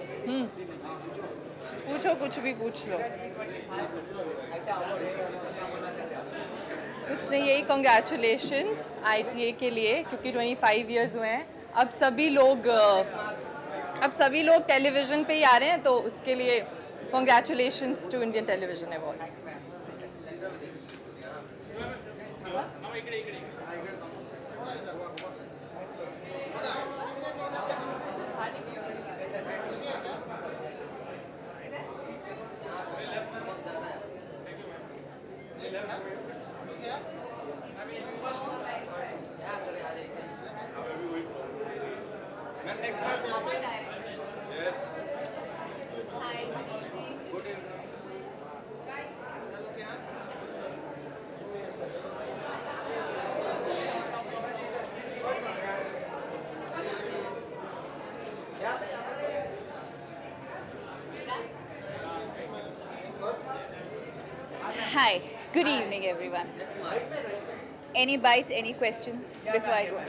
C: पूछो, कुछ भी पूछ लो।
K: कुछ नहीं, यही congratulations ITA के लिए, क्योंकि 25 इयर्स हुए हैं। अब सभी लोग
W: अब सभी लोग टेलीविज़न पे ही आ रहे हैं, तो उसके लिए congratulations to Indian television awards.
F: Hi, good evening everyone. Any bites, any questions before I go?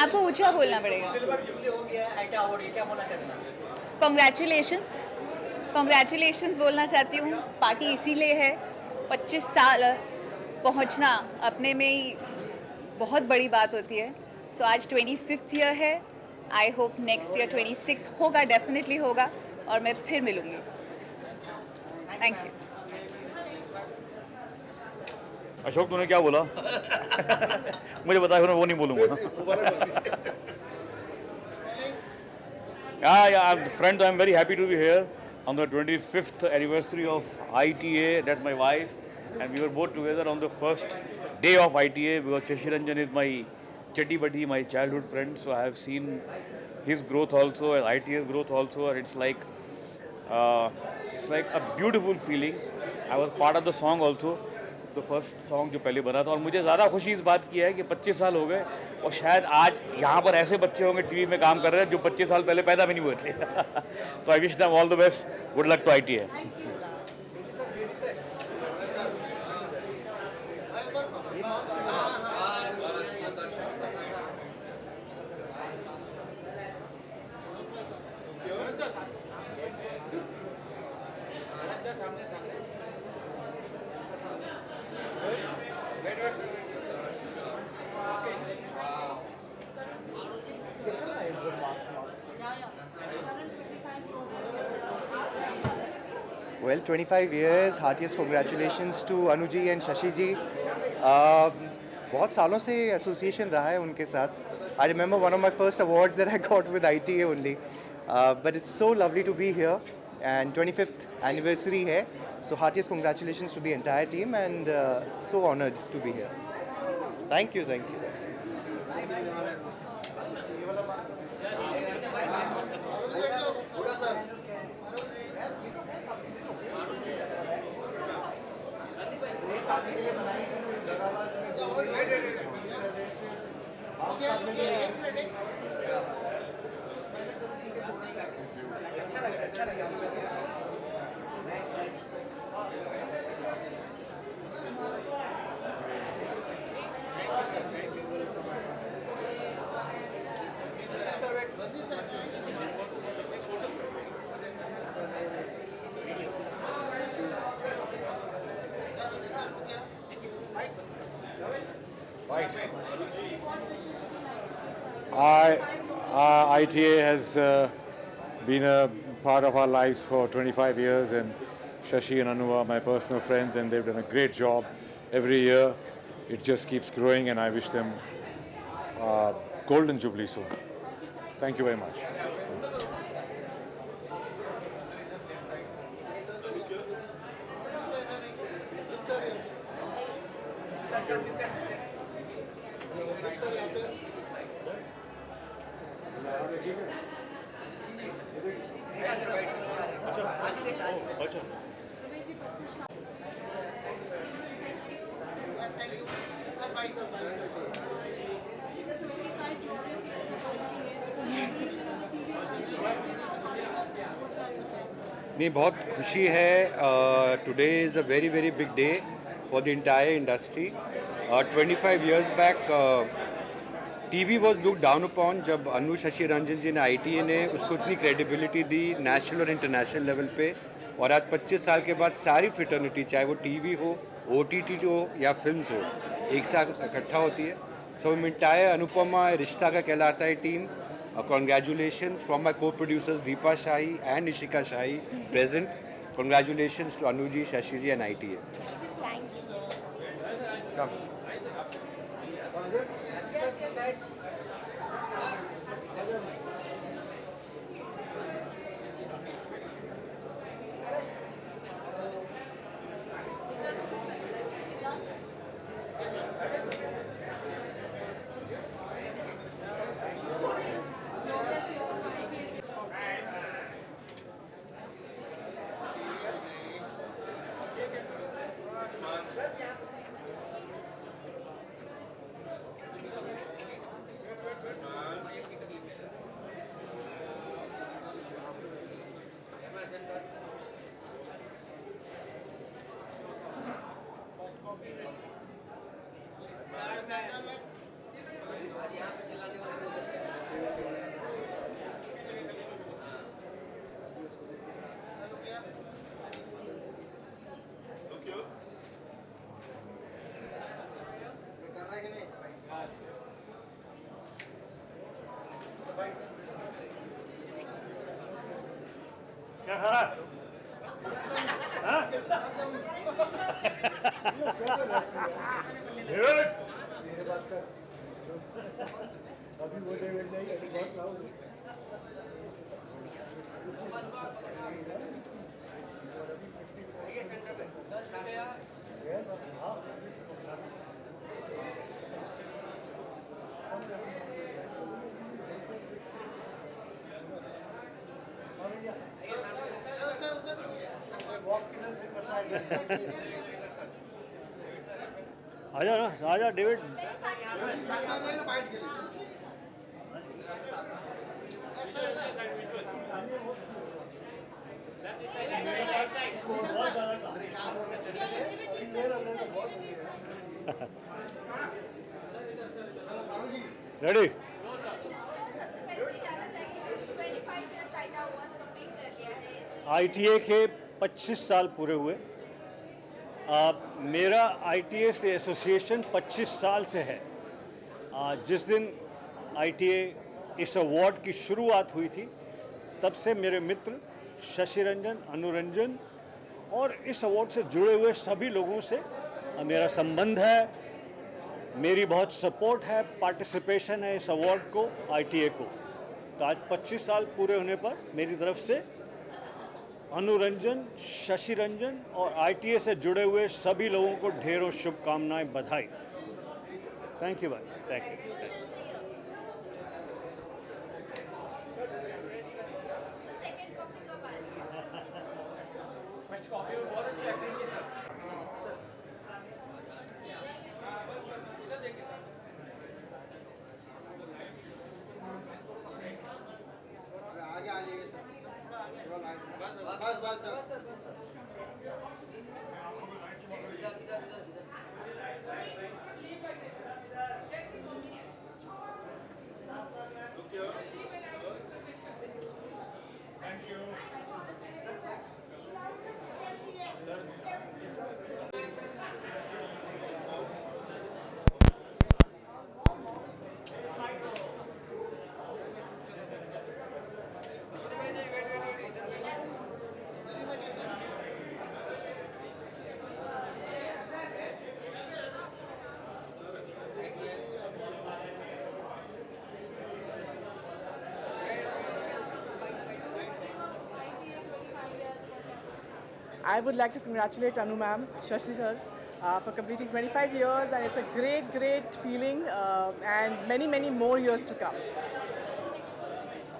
F: आपको ऊंचा बोलना पड़ेगा। कॉन्ग्रेचुलेशंस बोलना चाहती हूँ। पार्टी इसीलिए है, 25 साल पहुँचना अपने में ही बहुत बड़ी बात होती है। सो आज 25th ईयर है। आई होप नेक्स्ट ईयर 26 होगा, डेफिनेटली होगा, और मैं फिर मिलूँगी। Thank you.
G: अशोक तूने क्या बोला? मुझे बता, मैं वो नहीं बोलूँगा। Friends, I'm very happy to be here on the 25th anniversary of ITA. That's my wife, and we were both together on the first day of ITA because Shashi Ranjan is my chetty buddy, my childhood friend. So I have seen his growth also and ITA's growth also, and it's like a beautiful feeling. I was part of the song also, the first song जो पहले बना था, और मुझे ज़्यादा खुशी इस बात की है कि 25 साल हो गए और शायद आज यहाँ पर ऐसे बच्चे होंगे टीवी में काम कर रहे हैं जो 25 साल पहले पैदा भी नहीं हुए थे। तो I wish them all the best, good luck to ITA।
H: Well, 25 years, heartiest congratulations to Anu ji and Shashi ji. बहुत सालों से एसोसिएशन रहा है उनके साथ. I remember one of my first awards that I got with ITA only. But it's so lovely to be here, and 25th anniversary है. So heartiest congratulations to the entire team, and so honored to be here. Thank you, thank you.
I: ITA has been a part of our lives for 25 years, and Shashi and Anu are my personal friends, and they've done a great job every year. It just keeps growing, and I wish them golden jubilee soon. Thank you very much.
J: नहीं, बहुत खुशी है. Today is a very very big day for the entire industry. 25 years back TV was look down upon. जब अनु शशि रंजन जी ने ITA ने उसको इतनी credibility दी national और इंटरनेशनल लेवल पे, और आज 25 साल के बाद सारी फ्रेटर्निटी, चाहे वो टीवी हो, OTT हो या फिल्म्स हो, एक साथ इकट्ठा होती है. So entire Anupama Rishta Ka Kehlata Hai team, congratulations from my co-producers Deepa Shahi and Nishika Shahi present. Congratulations to Anuji, Shashiji and ITA. Come.
D: क्या खा
L: अभी वो डेविड नहीं अभी बहुत लाउड है
D: आजा ना आजा डेविड रेडी ITA के 25 साल पूरे हुए। मेरा ITA से एसोसिएशन 25 साल से है। जिस दिन ITA इस अवार्ड की शुरुआत हुई थी तब से मेरे मित्र शशि रंजन, अनुरंजन और इस अवार्ड से जुड़े हुए सभी लोगों से मेरा संबंध है, मेरी बहुत सपोर्ट है, पार्टिसिपेशन है इस अवार्ड को, ITA को। तो आज 25 साल पूरे होने पर मेरी तरफ से अनुरंजन, शशि रंजन और ITA से जुड़े हुए सभी लोगों को ढेरों शुभकामनाएं, बधाई। थैंक यू भाई, thank you.
M: I would like to congratulate Anu ma'am, Shashi sir, for completing 25 years, and it's a great, great feeling, and many, many more years to come.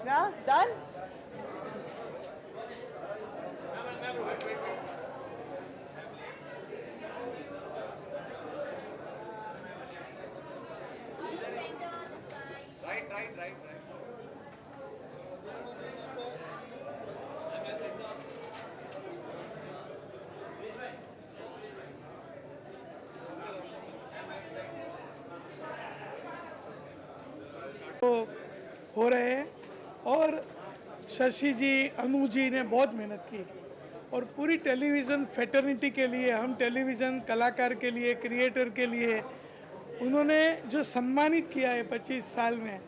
M: Yeah, done?
J: Right.
N: तो हो रहे हैं और शशि जी, अनु जी ने बहुत मेहनत की और पूरी टेलीविज़न फेटर्निटी के लिए, हम टेलीविज़न कलाकार के लिए, क्रिएटर के लिए उन्होंने जो सम्मानित किया है 25 साल में,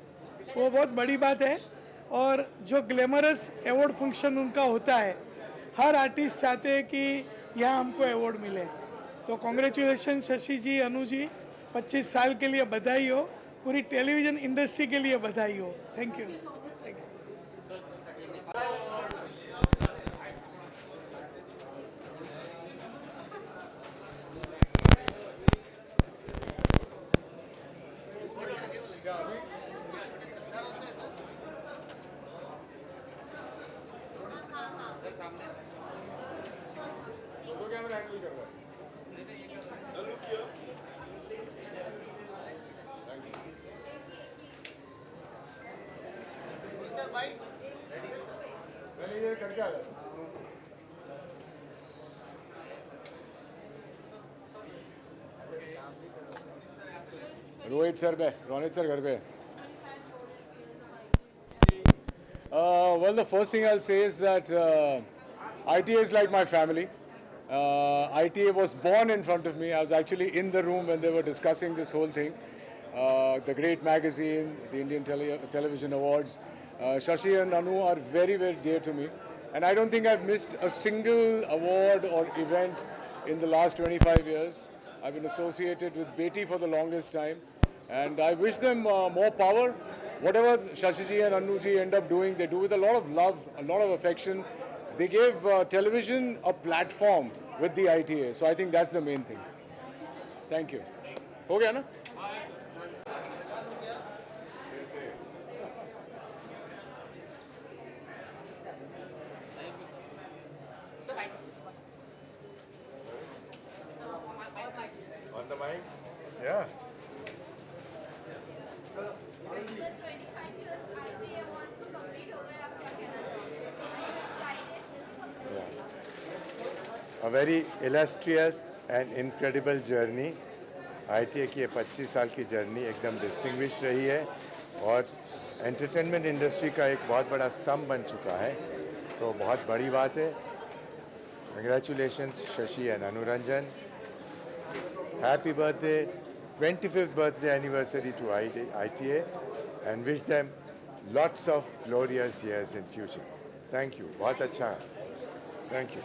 N: वो बहुत बड़ी बात है। और जो ग्लैमरस अवार्ड फंक्शन उनका होता है, हर आर्टिस्ट चाहते हैं कि यहाँ हमको अवार्ड मिले। तो कॉन्ग्रेचुलेशन शशि जी, अनु जी, 25 साल के लिए बधाई हो, पूरी टेलीविज़न इंडस्ट्री के लिए बधाई हो। Thank you.
I: रोहित सर पे, रोनित सर घर पे. Well, the first thing I'll say is that ITA is like my family. ITA was born in front of me. I was actually in the room when they were discussing this whole thing. The great magazine, the Indian Television Awards. Shashi and Anu are very, very dear to me. And I don't think I've missed a single award or event in the last 25 years. I've been associated with Beti for the longest time. And I wish them more power. Whatever Shashi ji and Anu ji end up doing, they do with a lot of love, a lot of affection. They gave television a platform with the ITA. So I think that's the main thing. Thank you. हो गया ना?
O: On the mic? Yeah. A very illustrious and incredible journey. ITA की ये 25 साल की journey एकदम distinguish रही है और एंटरटेनमेंट इंडस्ट्री का एक बहुत बड़ा स्तंभ बन चुका है. सो बहुत बड़ी बात है. Congratulations Shashi and Anu Ranjan. Happy birthday, 25th birthday anniversary to ITA, and wish them lots of glorious years in future. Thank you. बहुत अच्छा. Thank you.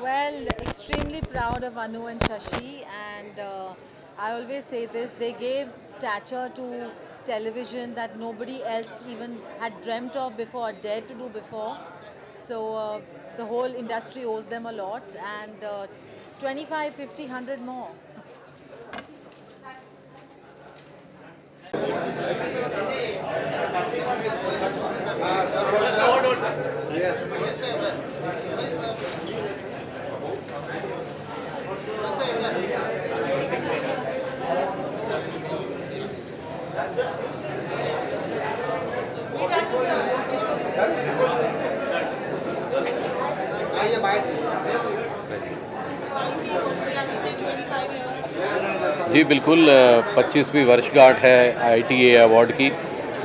W: Well, extremely proud of Anu and Shashi, and I always say this, they gave stature to television that nobody else even had dreamt of before or dared to do before. So the whole industry owes them a lot, and 25, 50, 100 more.
P: जी बिल्कुल, 25वीं वर्षगांठ है ITA award की.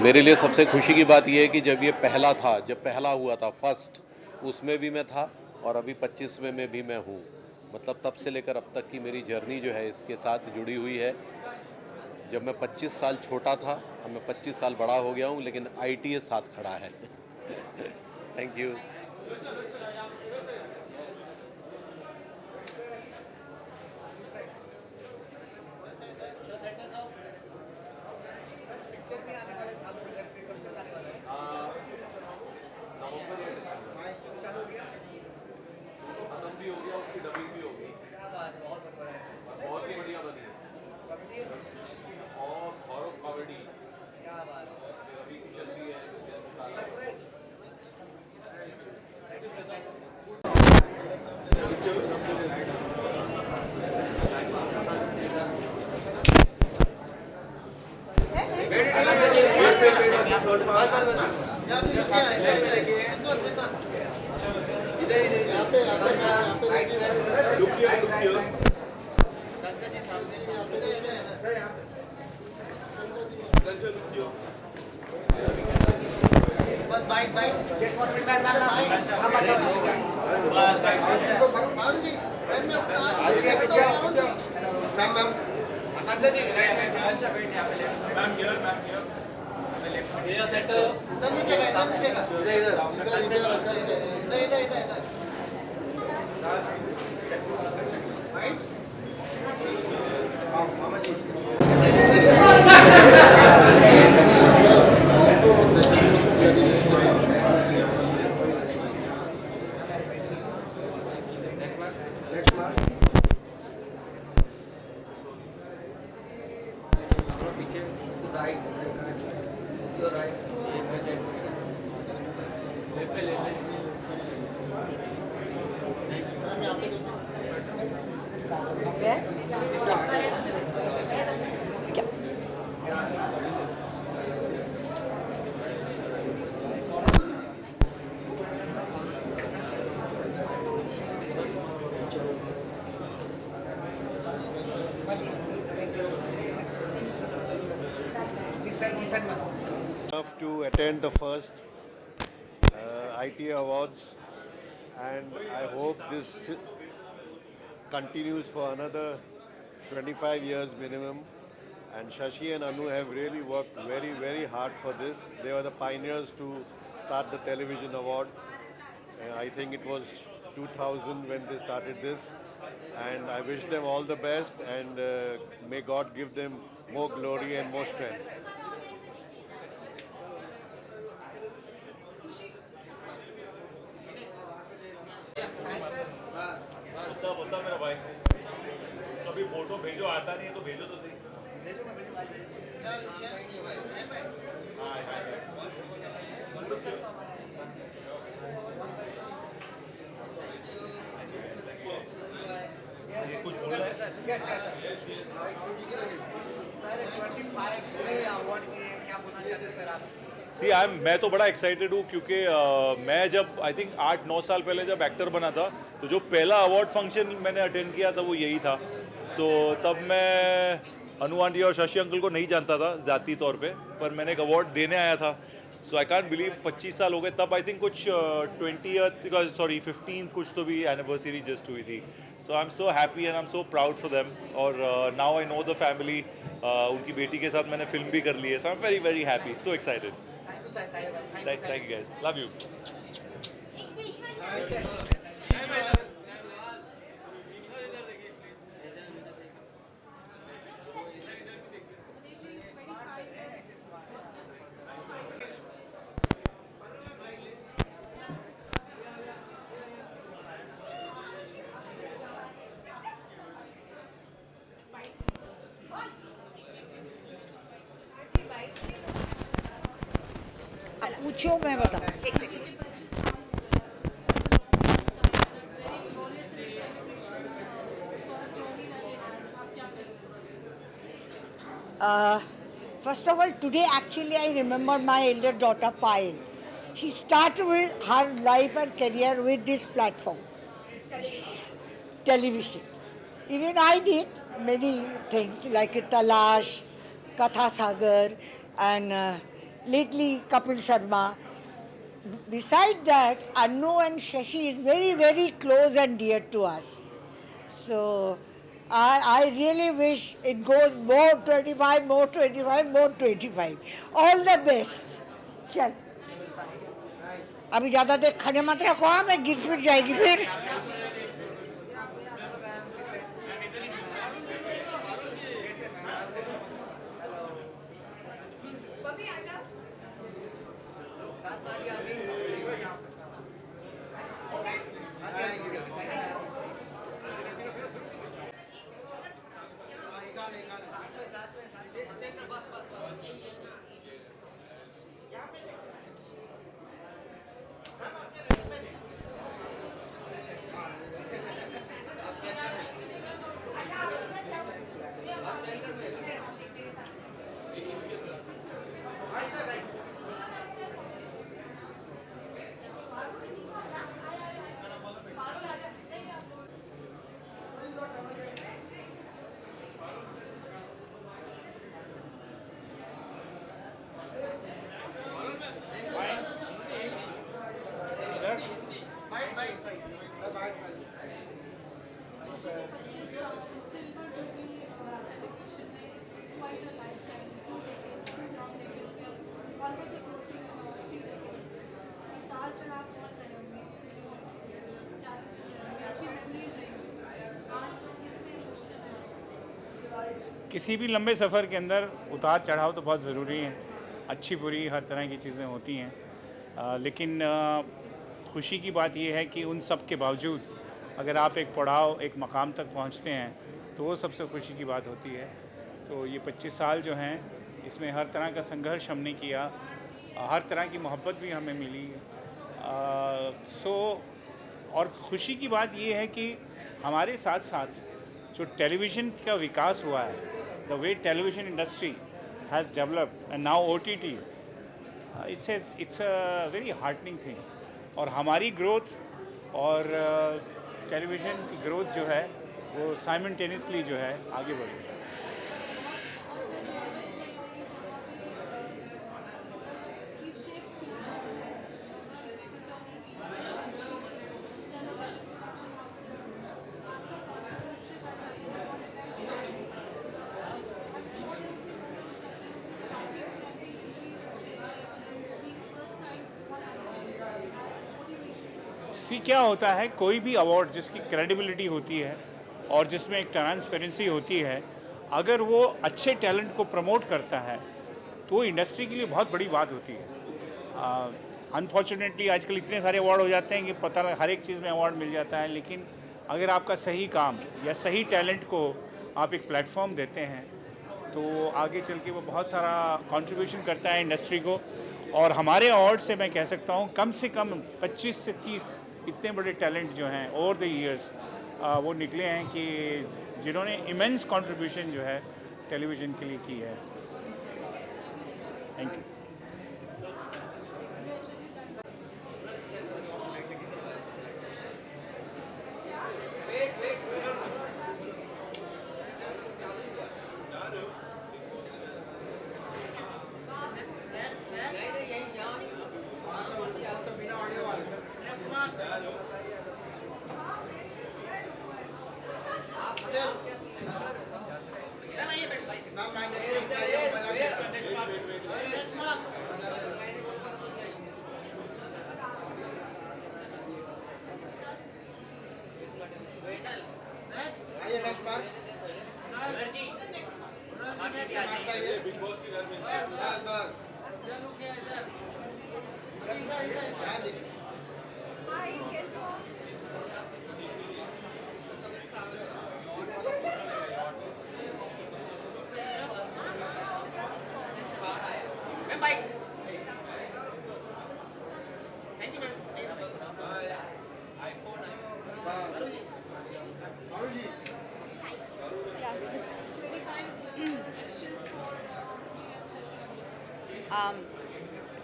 P: मेरे लिए सबसे खुशी की बात यह है कि जब ये पहला था, जब पहला हुआ था फर्स्ट, उसमें भी मैं था और अभी 25वें में भी मैं हूँ. मतलब तब से लेकर अब तक की मेरी जर्नी जो है इसके साथ जुड़ी हुई है. जब मैं 25 साल छोटा था, अब मैं 25 साल बड़ा हो गया हूँ, लेकिन ITA साथ खड़ा है. Thank you.
E: Enough to attend the first ITA Awards, and I hope this continues for another 25 years minimum. And Shashi and Anu have really worked very, very hard for this. They were the pioneers to start the television award. I think it was 2000 when they started this. And I wish them all the best, and may God give them more glory and more strength.
Q: बता मेरा भाई, कभी photo भेजो, आता नहीं है तो भेजो तो सही। ये कुछ बोल रहा है
R: सर 25 अवार्ड के क्या बोलना चाहते हैं सर आप?
Q: मैं तो बड़ा एक्साइटेड हूँ क्योंकि मैं जब आई थिंक 8-9 साल पहले जब एक्टर बना था तो जो पहला अवार्ड फंक्शन मैंने अटेंड किया था वो यही था। तब मैं अनु आंटी और शशि अंकल को नहीं जानता था ज़ाती तौर पे, पर मैंने एक अवार्ड देने आया था। आई कांट बिलीव 25 साल हो गए। तब आई थिंक कुछ 15th कुछ तो भी एनिवर्सरी जस्ट हुई थी। I am so happy and I am so proud for them. और now I know the family. उनकी बेटी के साथ मैंने फिल्म भी कर ली है। So I am very very happy, so excited. Thank you guys. Love you.
R: पूछो मैं बताऊं।
S: First of all, today actually I remember my elder daughter Payal. She started with her life and career with this platform, television. Even I did many things like Talash, Katha Sagar, and lately Kapil Sharma. Besides that, Anu and Shashi is very, very close and dear to us. So I really wish it goes more 25, more 25, more 25. All the best. चल अभी ज़्यादा देर खड़े मत रखो, मैं गिर फिर जाएगी फिर।
T: किसी भी लंबे सफ़र के अंदर उतार चढ़ाव तो बहुत ज़रूरी हैं, अच्छी बुरी हर तरह की चीज़ें होती हैं, लेकिन खुशी की बात यह है कि उन सब के बावजूद अगर आप एक पड़ाव एक मकाम तक पहुंचते हैं तो वो सबसे खुशी की बात होती है। तो ये 25 साल जो हैं इसमें हर तरह का संघर्ष हमने किया, हर तरह की मोहब्बत भी हमें मिली। और खुशी की बात ये है कि हमारे साथ साथ जो टेलीविज़न का विकास हुआ है, the way television industry has developed and now OTT, it's a very heartening thing. और हमारी ग्रोथ और टेलीविज़न की ग्रोथ जो है वो साइमल्टेनियसली जो है आगे बढ़ रही है। क्या होता है, कोई भी अवार्ड जिसकी क्रेडिबिलिटी होती है और जिसमें एक ट्रांसपेरेंसी होती है, अगर वो अच्छे टैलेंट को प्रमोट करता है तो वो इंडस्ट्री के लिए बहुत बड़ी बात होती है। अनफॉर्चुनेटली आजकल इतने सारे अवार्ड हो जाते हैं कि पता लगा हर एक चीज़ में अवार्ड मिल जाता है, लेकिन अगर आपका सही काम या सही टैलेंट को आप एक प्लेटफॉर्म देते हैं तो आगे चल के वो बहुत सारा कंट्रीब्यूशन करता है इंडस्ट्री को। और हमारे अवार्ड से मैं कह सकता हूँ कम से कम 25 से 30 इतने बड़े टैलेंट जो हैं ओवर द ईयर्स वो निकले हैं कि जिन्होंने इमेंस कंट्रीब्यूशन जो है टेलीविज़न के लिए की है। Thank you.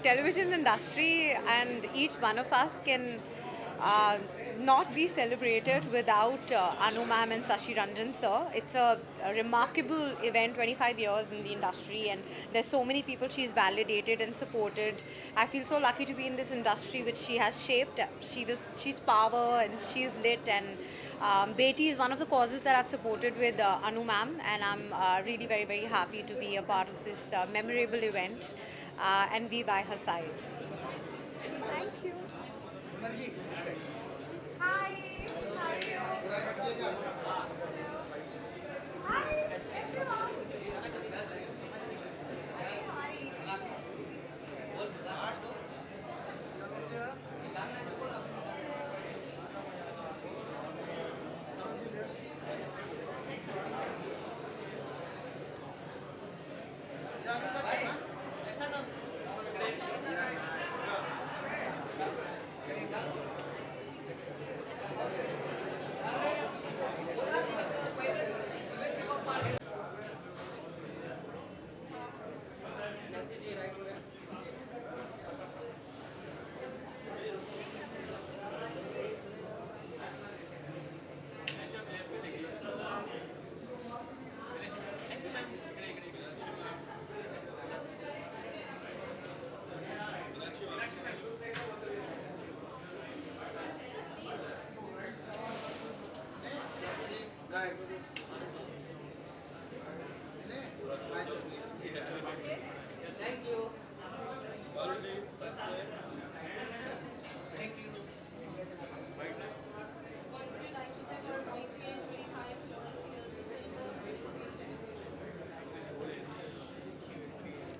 U: Television industry and each one of us can not be celebrated without Anu ma'am and Shashi Ranjan sir. It's a remarkable event, 25 years in the industry, and there's so many people she's validated and supported. I feel so lucky to be in this industry which she has shaped. She's power and she's lit, and Beti is one of the causes that I've supported with Anu ma'am, and I'm really very, very happy to be a part of this memorable event and be by her side. Thank you. Hi.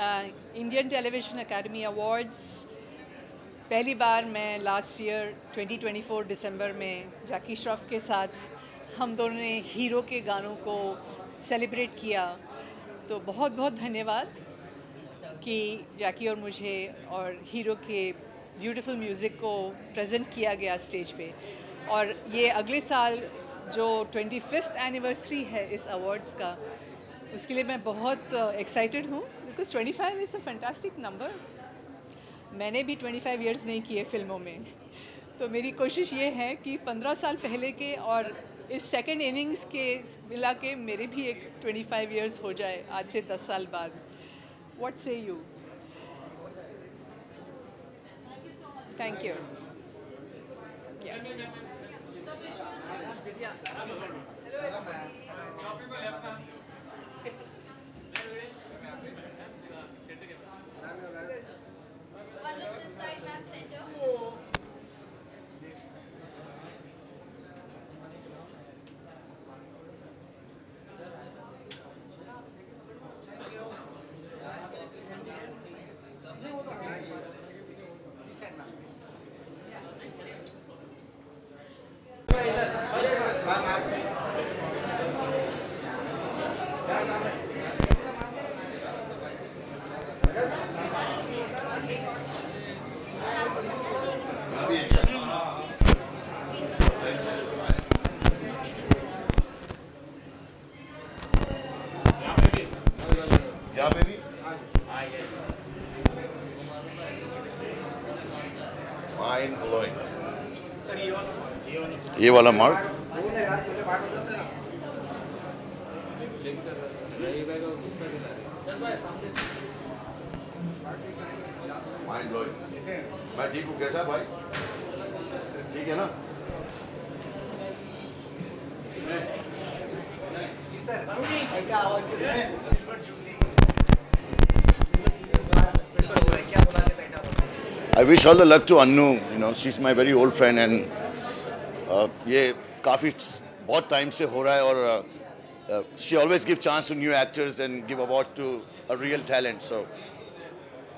A: Indian television academy awards पहली बार मैं last year 2024 दिसंबर में जैकी श्रॉफ के साथ हम दोनों ने hero के गानों को सेलिब्रेट किया। तो बहुत बहुत धन्यवाद कि जैकी और मुझे और हीरो के ब्यूटीफुल म्यूज़िक को प्रेजेंट किया गया स्टेज पे। और ये अगले साल जो 25th एनिवर्सरी है इस अवार्ड्स का, उसके लिए मैं बहुत एक्साइटेड हूँ because 25 is a fantastic number. मैंने भी 25 इयर्स नहीं किए फिल्मों में, तो मेरी कोशिश ये है कि 15 साल पहले के और इस सेकेंड इनिंग्स के मिला के मेरे भी एक 25 इयर्स हो जाए आज से 10 साल बाद। व्हाट से you? Thank you.
E: Yeah, baby. Mind blowing. ये वाला मार्क माइंड ब्लोइंग। मैं ठीक हूँ, कैसा भाई? ठीक है ना?
R: जी सर, क्या आवाज सिल्वर जुबली स्पेशल हुआ है, क्या बोला है टाइटा?
E: I wish all the luck to Annu. You know, she's my very old friend and ये काफ़ी बहुत टाइम से हो रहा है और she always give chance to new actors and give award to a real talent. So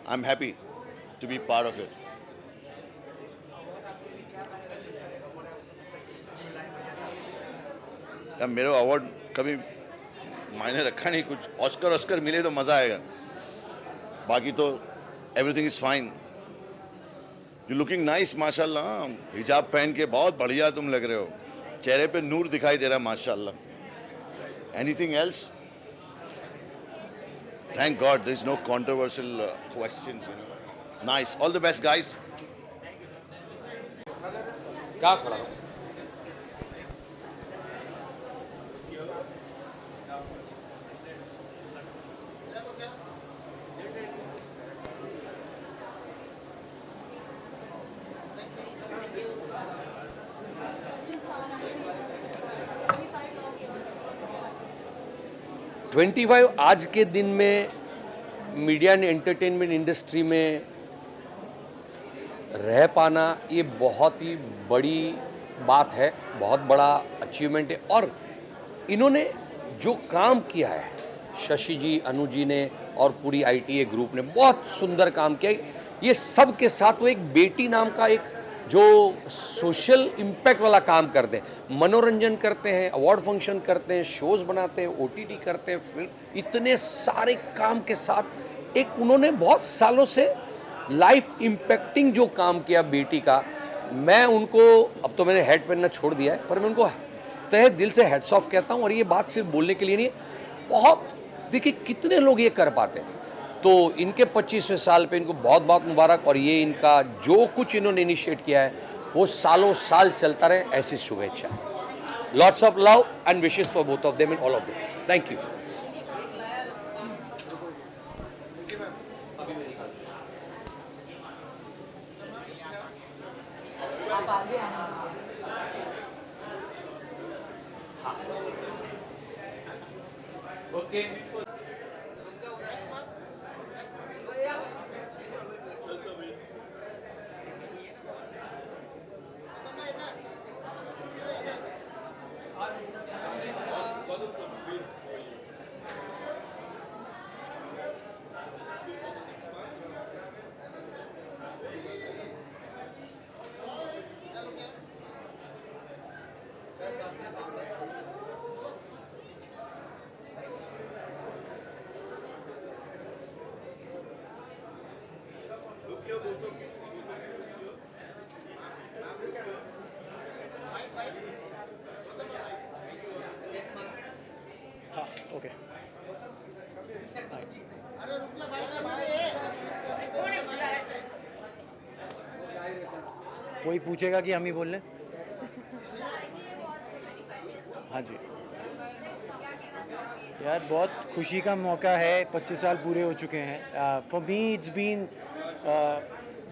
E: I'm happy to be part of it. अब मेरा अवार्ड कभी मायने रखा नहीं, कुछ ऑस्कर मिले तो मज़ा आएगा, बाकी तो everything is fine. You looking nice माशाल्लाह, हिजाब पहन के बहुत बढ़िया तुम लग रहे हो, चेहरे पे नूर दिखाई दे रहा माशाल्लाह. Anything else? Thank God there is no controversial questions. You know. Nice. All the best, guys.
G: क्या खड़ा?
B: 25 आज के दिन में मीडिया एंड एंटरटेनमेंट इंडस्ट्री में रह पाना ये बहुत ही बड़ी बात है, बहुत बड़ा अचीवमेंट है। और इन्होंने जो काम किया है, शशि जी, अनु जी ने और पूरी ITA ग्रुप ने बहुत सुंदर काम किया। ये सब के साथ वो एक बेटी नाम का एक जो सोशल इम्पैक्ट वाला काम करते हैं, मनोरंजन करते हैं, अवार्ड फंक्शन करते हैं, शोज़ बनाते हैं, OTT करते हैं, फिल्म, इतने सारे काम के साथ एक उन्होंने बहुत सालों से लाइफ इम्पैक्टिंग जो काम किया बेटी का। मैं उनको, अब तो मैंने हेड पहनना छोड़ दिया है, पर मैं उनको तहे दिल से हेड्स ऑफ कहता हूँ। और ये बात सिर्फ बोलने के लिए नहीं, बहुत देखिए कितने लोग ये कर पाते हैं। तो इनके 25वें साल पे इनको बहुत बहुत मुबारक। और ये इनका जो कुछ इन्होंने इनिशिएट किया है वो सालों साल चलता रहे, ऐसी शुभेच्छा। Lots of love and wishes for both of them and all of them. Thank you. Okay,
E: 25
C: कोई पूछेगा कि हम ही बोल लें। हाँ जी यार, बहुत खुशी का मौका है, 25 साल पूरे हो चुके हैं। फॉर मी इट्स बीन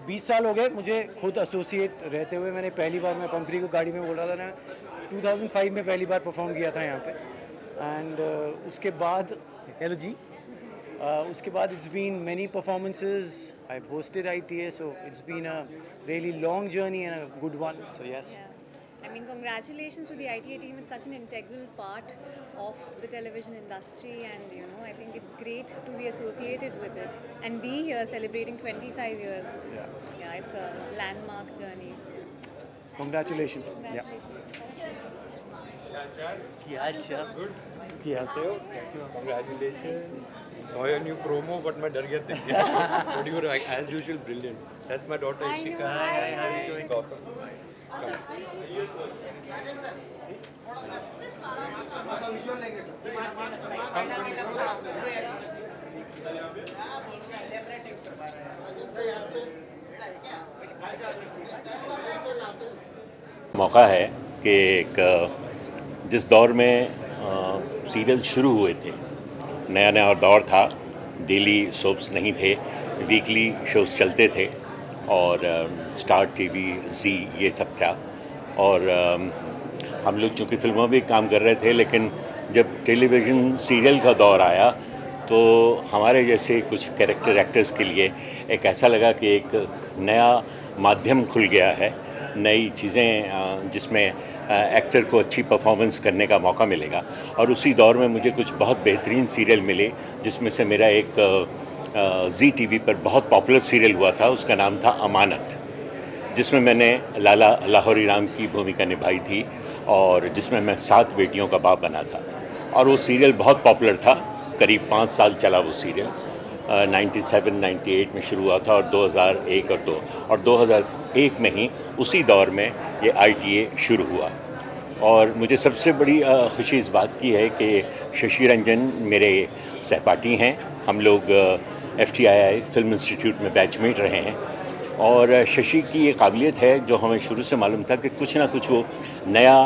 C: 20 साल हो गए मुझे खुद एसोसिएट रहते हुए। मैंने पहली बार, मैं पंखुड़ी को गाड़ी में बोल रहा था ना, 2005 में पहली बार परफॉर्म किया था यहाँ पे। एंड उसके बाद हेलो जी, उसके बाद it's been many performances. I've hosted ITA, so it's been a really long journey and a good one. So yes.
F: I mean, congratulations to the ITA team. It's such an integral part of the television industry, and I think it's great to be associated with it and be here celebrating 25 years. Yeah, it's a landmark journey.
C: Congratulations.
J: Congratulations. Saw your new promo, but मैं डर गया देख के. But you were as usual brilliant. That's my daughter Ishika. Hi, how are you doing?
P: मौका है कि एक जिस दौर में सीरियल शुरू हुए थे, नया नया दौर था, डेली सोप्स नहीं थे, वीकली शोज़ चलते थे और स्टार टीवी, जी ये सब था। और हम लोग चूँकि फिल्मों में भी काम कर रहे थे, लेकिन जब टेलीविज़न सीरियल का दौर आया तो हमारे जैसे कुछ कैरेक्टर एक्टर्स के लिए एक ऐसा लगा कि एक नया माध्यम खुल गया है, नई चीज़ें जिसमें एक्टर को अच्छी परफॉर्मेंस करने का मौका मिलेगा। और उसी दौर में मुझे कुछ बहुत बेहतरीन सीरियल मिले, जिसमें से मेरा एक जी टीवी पर बहुत पॉपुलर सीरियल हुआ था, उसका नाम था अमानत, जिसमें मैंने लाला लाहौरी राम की भूमिका निभाई थी और जिसमें मैं 7 बेटियों का बाप बना था। और वो सीरियल बहुत पॉपुलर था, करीब 5 साल चला वो सीरियल। 97-98 में शुरू हुआ था और 2001 और 2 और 2001 में ही उसी दौर में ये ITA शुरू हुआ। और मुझे सबसे बड़ी खुशी इस बात की है कि शशि रंजन मेरे सहपाठी हैं, हम लोग FTII फिल्म इंस्टीट्यूट में बैचमेट रहे हैं। और शशि की ये काबिलियत है जो हमें शुरू से मालूम था कि कुछ ना कुछ वो नया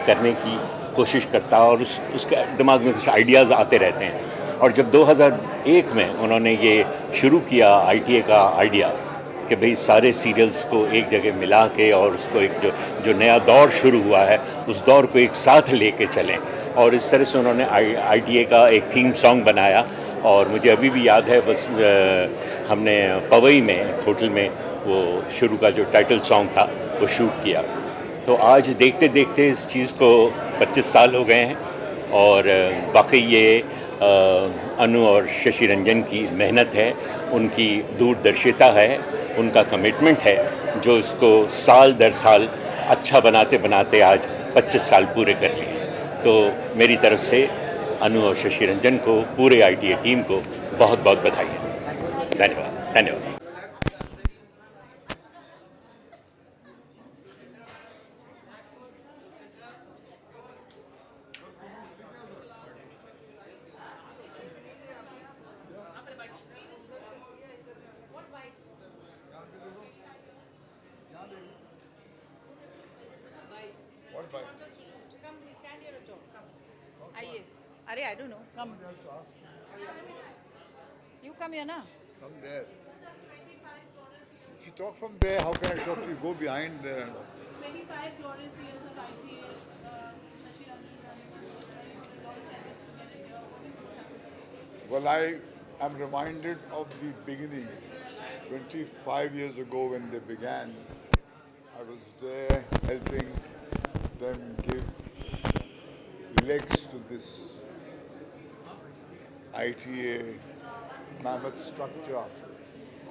P: करने की कोशिश करता और उसके दिमाग में कुछ आइडियाज़ आते रहते हैं। और जब 2001 में उन्होंने ये शुरू किया ITA का आइडिया कि भाई सारे सीरियल्स को एक जगह मिला के और उसको एक जो नया दौर शुरू हुआ है उस दौर को एक साथ लेके चलें, और इस तरह से उन्होंने ITA का एक थीम सॉन्ग बनाया। और मुझे अभी भी याद है, बस हमने पवई में एक होटल में वो शुरू का जो टाइटल सॉन्ग था वो शूट किया। तो आज देखते देखते इस चीज़ को 25 साल हो गए हैं और वाकई ये अनु और शशि रंजन की मेहनत है, उनकी दूरदर्शिता है, उनका कमिटमेंट है, जो इसको साल दर साल अच्छा बनाते बनाते आज 25 साल पूरे कर लिए। तो मेरी तरफ से अनु और शशि रंजन को, पूरे ITA टीम को बहुत बहुत बधाई है। धन्यवाद, धन्यवाद।
S: आइए, अरे I don't know, come. You come here na.
L: Come there. If you talk from there, how can I talk to you? Go behind there.
M: 25 glorious years of ITA. Shashi Ranjan,
L: Well, I am reminded of the beginning. 25 years ago when they began, I was there helping them give legs to this ITA mammoth structure,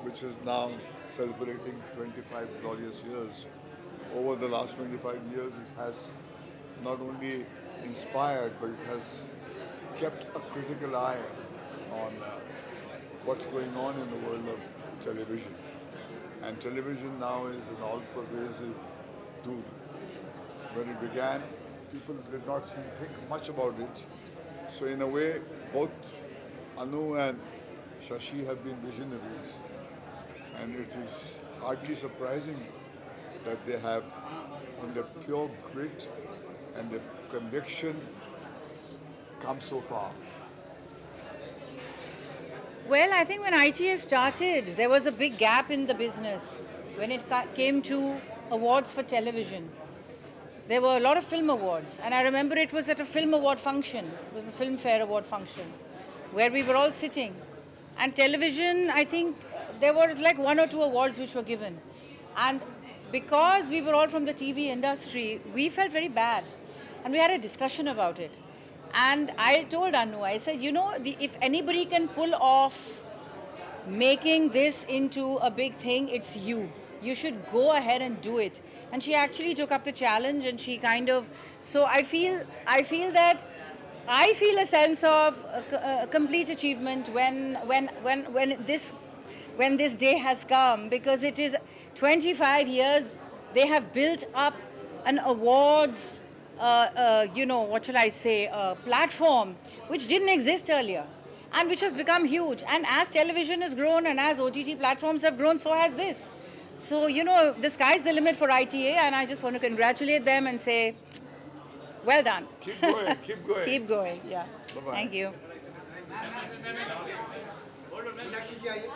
L: which is now celebrating 25 glorious years. Over the last 25 years, it has not only inspired, but it has kept a critical eye on what's going on in the world of television. And television now is an all-pervasive tool. When it began, people did not think much about it. So in a way, both Anu and Shashi have been visionaries. And it is hardly surprising that they have on their pure grit and their conviction come so far?
H: Well, I think when ITA started, there was a big gap in the business when it came to awards for television. There were a lot of film awards, and I remember it was at a film award function. It was the Filmfare Award function, where we were all sitting. And television, I think there was like 1 or 2 awards which were given. And because we were all from the TV industry, we felt very bad. And we had a discussion about it. And I told Anu, I said, you know, if anybody can pull off making this into a big thing, it's you. You should go ahead and do it. And she actually took up the challenge, and she kind of, so I feel that I feel a sense of complete achievement when this day has come, because it is 25 years they have built up an awards, what shall I say, platform which didn't exist earlier and which has become huge. And as television has grown and as OTT platforms have grown, so has this. So, you know, the sky's the limit for ITA, and I just want to congratulate them and say, well done.
L: Keep going, keep going.
H: Keep going, yeah.
L: Bye-bye.
H: Thank you.
R: Meenakshi जी आइए